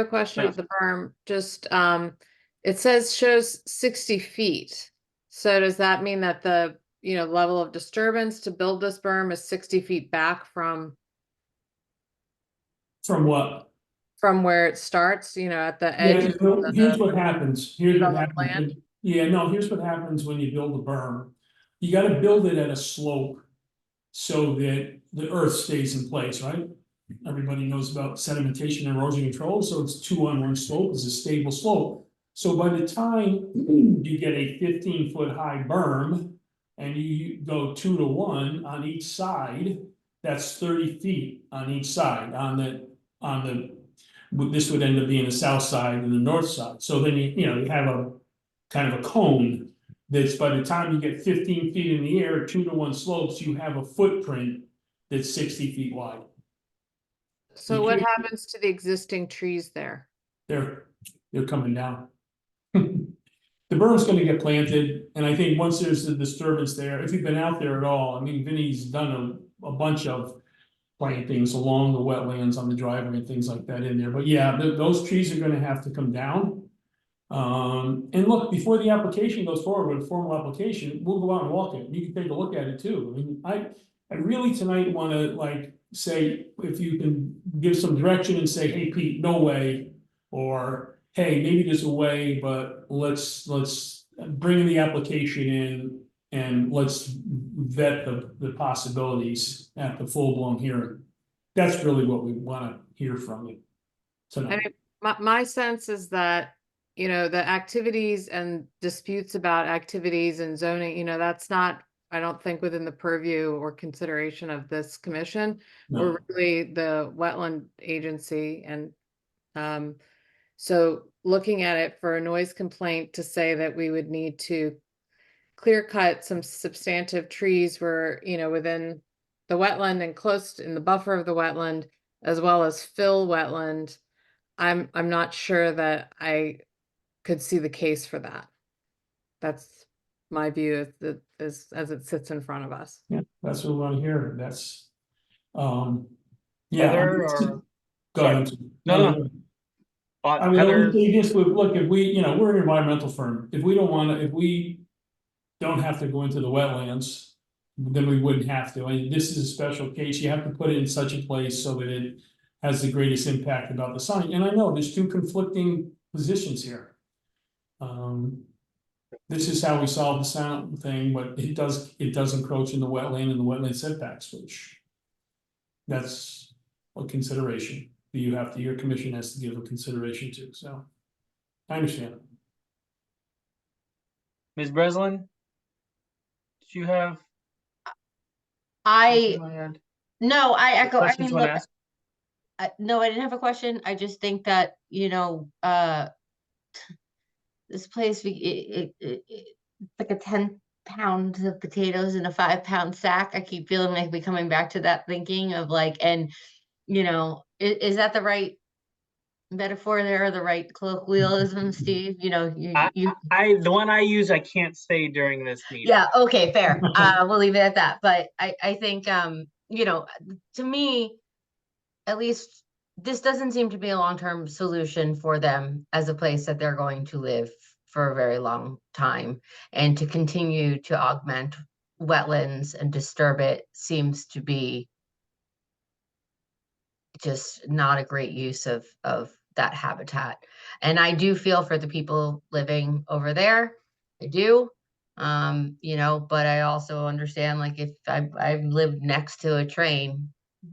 [SPEAKER 4] question
[SPEAKER 1] Please.
[SPEAKER 4] of the berm, just, it shows 60 feet. So does that mean that the, level of disturbance to build this berm is 60 feet back from
[SPEAKER 9] what?
[SPEAKER 4] where it starts, at the
[SPEAKER 9] Yeah,
[SPEAKER 4] edge?
[SPEAKER 9] so
[SPEAKER 4] of
[SPEAKER 9] here's
[SPEAKER 4] the-
[SPEAKER 9] what happens, here's what
[SPEAKER 4] developed
[SPEAKER 9] happens.
[SPEAKER 4] land?
[SPEAKER 9] Yeah, no, here's what happens when you build a berm. You gotta build it at a slope so that the earth stays in place, right? Everybody knows about sedimentation and erosion control, so it's 2 on 1 slope is a stable slope. So by the time you get a 15-foot high berm and you go 2 to 1 on each side, that's 30 feet on each side this would end up being the south side and the north side. So then you have a kind of a cone that's, by the time you get 15 feet in the air, 2 to 1 slopes, you have a footprint that's 60 feet wide.
[SPEAKER 4] So what happens to the existing trees there?
[SPEAKER 9] They're coming down. The berm's gonna get planted, and I think once there's the disturbance there, if you've been out there at all, I mean, Vinny's done a bunch of plantings along the wetlands on the driveway and things like that in there, but yeah, those trees are gonna have to come down. And look, before the application goes forward with a formal application, we'll go out and walk it, you can take a look at it too. I mean, I really tonight wanna say, if you can give some direction and say, hey, Pete, no way. Or, hey, maybe there's a way, but let's bring the application in and let's vet the possibilities at the full-blown hearing. That's really what we wanna hear from you
[SPEAKER 4] I
[SPEAKER 9] tonight.
[SPEAKER 4] mean, my sense is that, the activities and disputes about activities and zoning, that's not, I don't think, within the purview or consideration of this commission.
[SPEAKER 9] No.
[SPEAKER 4] We're really the wetland agency, and so looking at it for a noise complaint to say that we would need to clear cut some substantive trees were, within the wetland and close in the buffer of the wetland, as well as fill wetland. I'm not sure that I could see the case for that. That's my view as it sits in front of us.
[SPEAKER 9] Yeah, that's what we wanna hear, that's, yeah.
[SPEAKER 1] Heather,
[SPEAKER 9] it's-
[SPEAKER 1] or-
[SPEAKER 9] Go ahead.
[SPEAKER 1] No.
[SPEAKER 9] I mean, I
[SPEAKER 1] Heather,
[SPEAKER 9] would say this, look, if we, you know, we're an environmental firm, if we don't wanna, if we don't have to go into the wetlands, then we wouldn't have to, and this is a special case, you have to put it in such a place so that it has the greatest impact about the sign, and I know there's two conflicting positions here. This is how we solve the sound thing, but it does encroach in the wetland and the wetland setbacks, which that's a consideration that you have to, your commission has to give a consideration to, so. I understand.
[SPEAKER 1] Ms. Breslin? Did you have?
[SPEAKER 5] I,
[SPEAKER 1] anything you wanna add?
[SPEAKER 5] no, I echo, I
[SPEAKER 1] Questions
[SPEAKER 5] mean,
[SPEAKER 1] you wanna
[SPEAKER 5] look,
[SPEAKER 1] ask?
[SPEAKER 5] no, I didn't have a question. I just think that, you know, this place, it's like a 10 pounds of potatoes in a 5 pound sack. I keep feeling like we're coming back to that thinking of like, and, you know, is that the right metaphor there, or the right colloquialism, Steve? You know,
[SPEAKER 1] The one I use, I can't say during this meeting.
[SPEAKER 5] yeah, okay, fair. We'll leave it at that. But I think, you know, to me, at least this doesn't seem to be a long-term solution for them as a place that they're going to live for a very long time. And to continue to augment wetlands and disturb it seems to be just not a great use of that habitat. And I do feel for the people living over there. I do. You know, but I also understand, like, if I've lived next to a train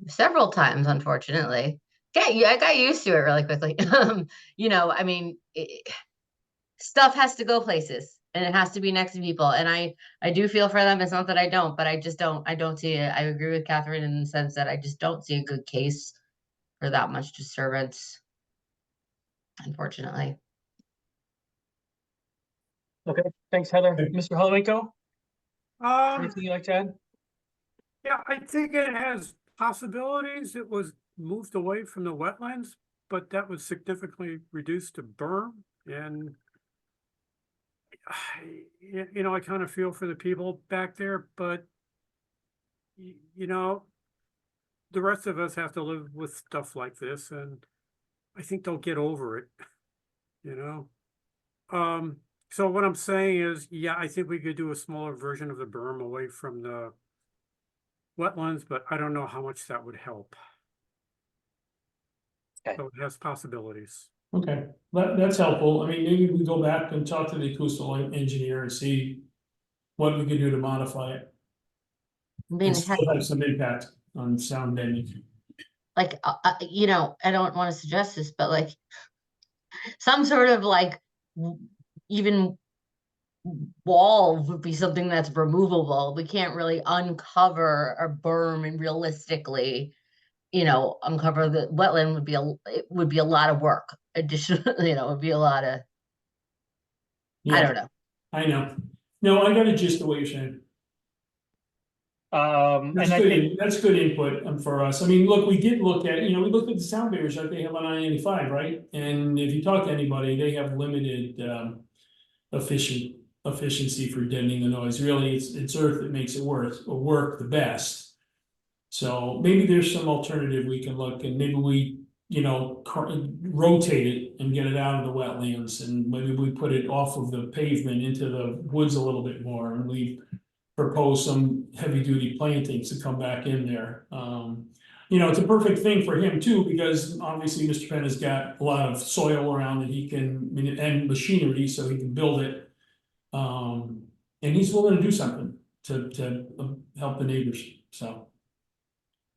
[SPEAKER 5] several times, unfortunately. Yeah, I got used to it really quickly. You know, I mean, stuff has to go places, and it has to be next to people. And I do feel for them. It's not that I don't, but I don't see it. I agree with Catherine in the sense that I just don't see a good case for that much disturbance, unfortunately.
[SPEAKER 1] Okay, thanks, Heather.
[SPEAKER 9] Okay.
[SPEAKER 1] Mr. Hollowinko, anything you'd like to add?
[SPEAKER 10] Yeah, I think it has possibilities. It was moved away from the wetlands, but that was significantly reduced to berm. And you know, I kind of feel for the people back there, but you know, the rest of us have to live with stuff like this, and I think they'll get over it, you know? So what I'm saying is, yeah, I think we could do a smaller version of the berm away from the wetlands, but I don't know how much that would help.
[SPEAKER 1] Okay.
[SPEAKER 10] So it has possibilities.
[SPEAKER 9] Okay, that's helpful. I mean, maybe we go back and talk to the acoustical engineer and see what we can do to modify it.
[SPEAKER 5] I mean,
[SPEAKER 9] And
[SPEAKER 5] it
[SPEAKER 9] still
[SPEAKER 5] has,
[SPEAKER 9] have some impact on sound damage.
[SPEAKER 5] like, you know, I don't want to suggest this, but like some sort of like even wall would be something that's removable. We can't really uncover or berm and realistically, you know, uncover the wetland would be it would be a lot of work. Additionally, you know, it would be a lot of, I
[SPEAKER 9] Yeah,
[SPEAKER 5] don't know.
[SPEAKER 9] I know. No, I got a gist of what you're saying.
[SPEAKER 1] And I think,
[SPEAKER 9] That's good input for us. I mean, look, we did look at, you know, we looked at the sound barriers that they have on I-95, right? And if you talk to anybody, they have limited efficiency for deadening the noise. Really, it's earth that makes it work the best. So maybe there's some alternative we can look, and maybe we, you know, rotate it and get it out of the wetlands, and maybe we put it off of the pavement into the woods a little bit more, and we propose some heavy duty plantings to come back in there. You know, it's a perfect thing for him too, because obviously Mr. Penn has got a lot of soil around that he can, and machinery, so he can build it. And he's willing to do something to help the neighbors, so.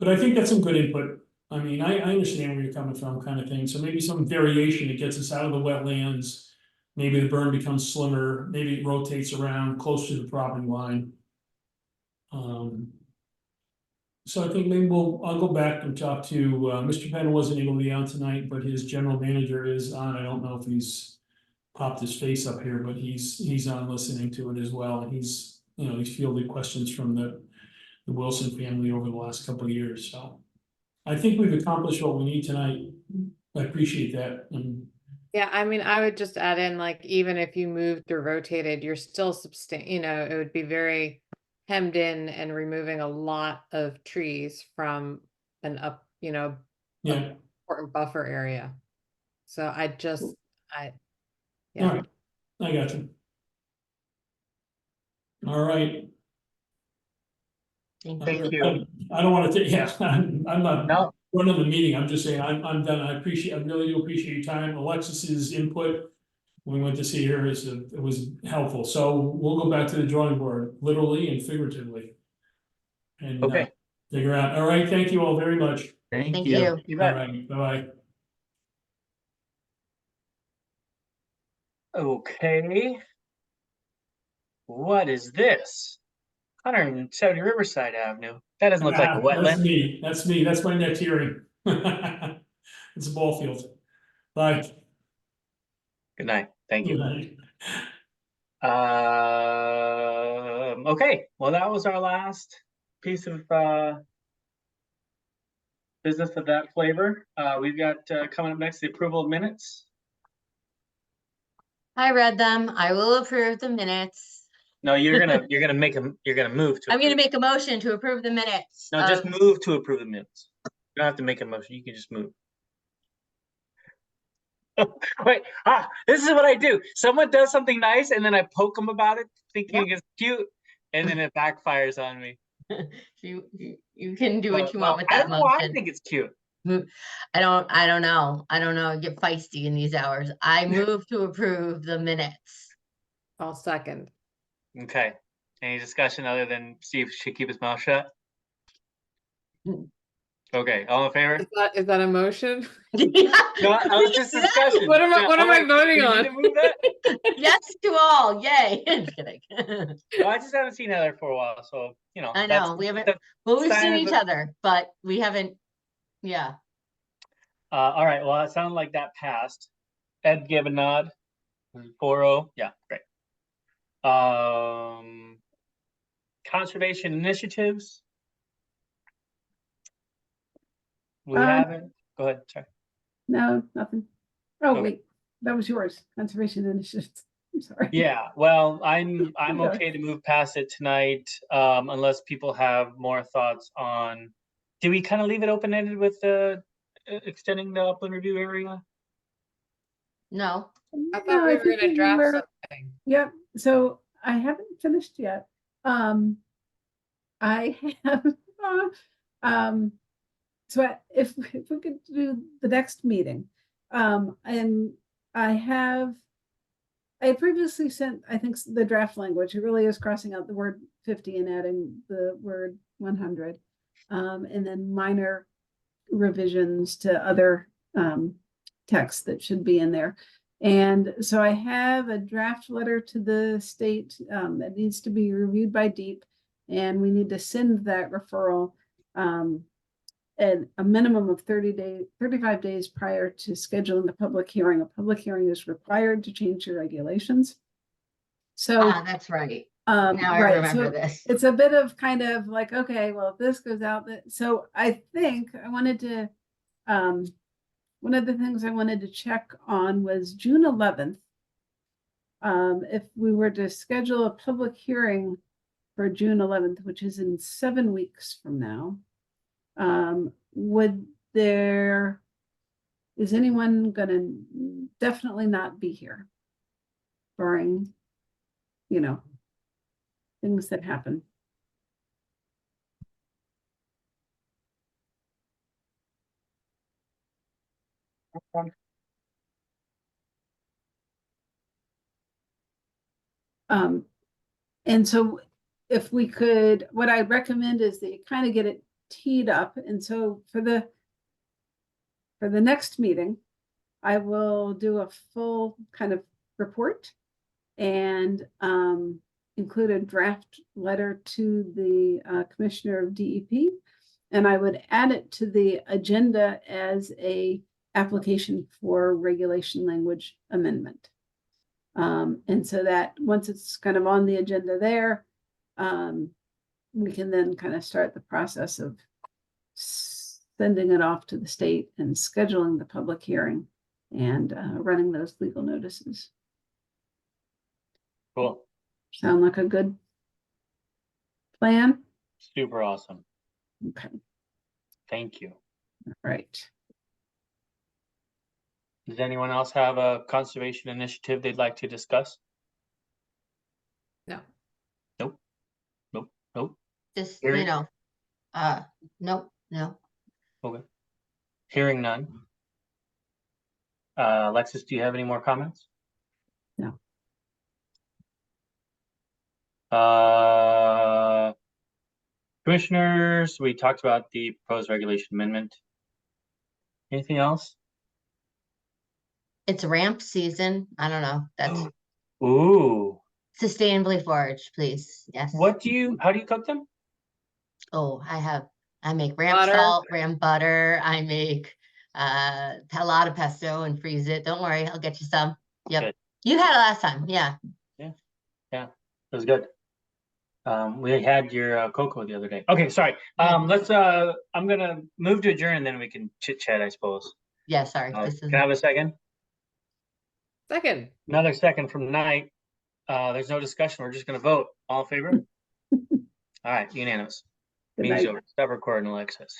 [SPEAKER 9] But I think that's some good input. I mean, I understand where you're coming from, kind of thing, so maybe some variation that gets us out of the wetlands. Maybe the berm becomes slimmer, maybe it rotates around close to the property line. So I think maybe I'll go back and talk to, Mr. Penn wasn't able to be on tonight, but his general manager is on. I don't know if he's popped his face up here, but he's on listening to it as well. And he's, you know, he's fielded questions from the Wilson family over the last couple of years, so. I think we've accomplished what we need tonight. I appreciate that, and
[SPEAKER 4] Yeah, I mean, I would just add in, like, even if you moved or rotated, you're still you know, it would be very hemmed in and removing a lot of trees from an you know,
[SPEAKER 9] yeah,
[SPEAKER 4] important buffer area. So I just,
[SPEAKER 9] All
[SPEAKER 4] yeah,
[SPEAKER 9] right, I got you. All right.
[SPEAKER 1] Thank you.
[SPEAKER 9] I don't want to take, yeah, I'm not
[SPEAKER 1] No,
[SPEAKER 9] running the meeting. I'm just saying, I'm done. I really do appreciate your time. Alexis's input. We went to see her, it was helpful. So we'll go back to the drawing board, literally and figuratively. And
[SPEAKER 1] okay,
[SPEAKER 9] figure out, all right, thank you all very much.
[SPEAKER 5] Thank you.
[SPEAKER 1] you
[SPEAKER 9] All
[SPEAKER 1] bet.
[SPEAKER 9] right, bye-bye.
[SPEAKER 1] Okay. What is this? 170 Riverside Avenue. That doesn't look like a
[SPEAKER 9] That's
[SPEAKER 1] wetland.
[SPEAKER 9] me, that's my next hearing. It's a ball field. Bye.
[SPEAKER 1] Good night. Thank you.
[SPEAKER 9] Good night.
[SPEAKER 1] Okay, well, that was our last piece of business of that flavor. We've got coming up next the approval of minutes.
[SPEAKER 5] I read them. I will approve the minutes.
[SPEAKER 1] No, you're gonna make them. You're gonna move to.
[SPEAKER 5] I'm gonna
[SPEAKER 1] approve.
[SPEAKER 5] make a motion to approve the minutes.
[SPEAKER 1] No, just
[SPEAKER 5] of-
[SPEAKER 1] move to approve the minutes. You don't have to make a motion. You can just move. Wait, this is what I do. Someone does something nice, and then I poke them about it, thinking it's cute, and then it backfires on me.
[SPEAKER 5] You can do what you want with
[SPEAKER 1] I
[SPEAKER 5] that
[SPEAKER 1] don't know why I
[SPEAKER 5] motion.
[SPEAKER 1] think it's cute.
[SPEAKER 5] I don't know. I get feisty in these hours. I move to approve the minutes.
[SPEAKER 4] I'll second.
[SPEAKER 1] Okay. Any discussion other than Steve should keep his mouth shut? Okay, all in favor?
[SPEAKER 4] Is that a motion?
[SPEAKER 1] No, that was just discussion.
[SPEAKER 4] What am I-
[SPEAKER 1] Yeah,
[SPEAKER 4] what am I
[SPEAKER 1] alright,
[SPEAKER 4] voting
[SPEAKER 1] do you need
[SPEAKER 4] on?
[SPEAKER 1] to move that?
[SPEAKER 5] Yes to all, yay. Just kidding.
[SPEAKER 1] No, I just haven't seen Heather for a while, so, you know.
[SPEAKER 5] I
[SPEAKER 1] that's-
[SPEAKER 5] know, we haven't,
[SPEAKER 1] that's-
[SPEAKER 5] well, we've
[SPEAKER 1] sign
[SPEAKER 5] seen
[SPEAKER 1] of
[SPEAKER 5] each
[SPEAKER 1] the-
[SPEAKER 5] other, but we haven't, yeah.
[SPEAKER 1] All right, well, it sounded like that passed. Ed gave a nod. 4-0, yeah, great. Conservation initiatives. We haven't, go ahead, sorry.
[SPEAKER 2] No, nothing. Oh,
[SPEAKER 1] Okay.
[SPEAKER 2] wait, that was yours, conservation initiatives. I'm sorry.
[SPEAKER 1] Yeah, well, I'm
[SPEAKER 2] Okay.
[SPEAKER 1] okay to move past it tonight, unless people have more thoughts on. Do we kind of leave it open-ended with the extending the upland review area?
[SPEAKER 5] No,
[SPEAKER 4] I thought
[SPEAKER 2] No,
[SPEAKER 4] we
[SPEAKER 2] I
[SPEAKER 4] were
[SPEAKER 2] think
[SPEAKER 4] gonna draft
[SPEAKER 2] were-
[SPEAKER 4] something.
[SPEAKER 2] Yep, so I haven't finished yet. I have, so if we could do the next meeting, and I had previously sent, I think, the draft language. It really is crossing out the word 50 and adding the word 100, and then minor revisions to other texts that should be in there. And so I have a draft letter to the state that needs to be reviewed by DEEP, and we need to send that referral at a minimum of 35 days prior to scheduling the public hearing. A public hearing is required to change your regulations. So,
[SPEAKER 5] that's right. Now I
[SPEAKER 2] right,
[SPEAKER 5] remember
[SPEAKER 2] so
[SPEAKER 5] this.
[SPEAKER 2] it's a bit of kind of like, okay, well, if this goes out, so I think I wanted to, one of the things I wanted to check on was June 11th. If we were to schedule a public hearing for June 11th, which is in 7 weeks from now, is anyone gonna definitely not be here? Barring, things that happen. And so if we could, what I recommend is that you kind of get it teed up. And so for the next meeting, I will do a full kind of report and include a draft letter to the commissioner of DEP. And I would add it to the agenda as a application for regulation language amendment. And so that once it's kind of on the agenda there, we can then kind of start the process of sending it off to the state and scheduling the public hearing and running those legal notices.
[SPEAKER 1] Cool,
[SPEAKER 2] Sound like a good plan?
[SPEAKER 1] super awesome.
[SPEAKER 2] Okay,
[SPEAKER 1] Thank you.
[SPEAKER 2] all right.
[SPEAKER 1] Does anyone else have a conservation initiative they'd like to discuss?
[SPEAKER 4] No.
[SPEAKER 1] Nope.
[SPEAKER 5] Just,
[SPEAKER 1] Hearing-
[SPEAKER 5] you know, nope, no.
[SPEAKER 1] Okay. Hearing none. Alexis, do you have any more comments?
[SPEAKER 2] No.
[SPEAKER 1] Commissioners, we talked about the proposed regulation amendment. Anything else?
[SPEAKER 5] It's ramp season. I don't know. That's
[SPEAKER 1] Ooh,
[SPEAKER 5] sustainably foraged, please. Yes.
[SPEAKER 1] how do you cook them?
[SPEAKER 5] Oh, I make ramp
[SPEAKER 4] Butter.
[SPEAKER 5] salt, ramp butter. I make a lot of pesto and freeze it. Don't worry, I'll get you some. Yep.
[SPEAKER 1] Good.
[SPEAKER 5] You had it last time. Yeah.
[SPEAKER 1] It was good. We had your cocoa the other day. Okay, sorry. Let's, I'm gonna move to adjourn and then we can chit chat, I suppose.
[SPEAKER 5] Yeah, sorry.
[SPEAKER 1] Can
[SPEAKER 5] This is
[SPEAKER 1] I have a second?
[SPEAKER 4] Second,
[SPEAKER 1] Another second from Knight. There's no discussion. We're just gonna vote. All in favor? All right, unanimous.
[SPEAKER 2] Good
[SPEAKER 1] Means
[SPEAKER 2] night.
[SPEAKER 1] over. Stop recording, Alexis.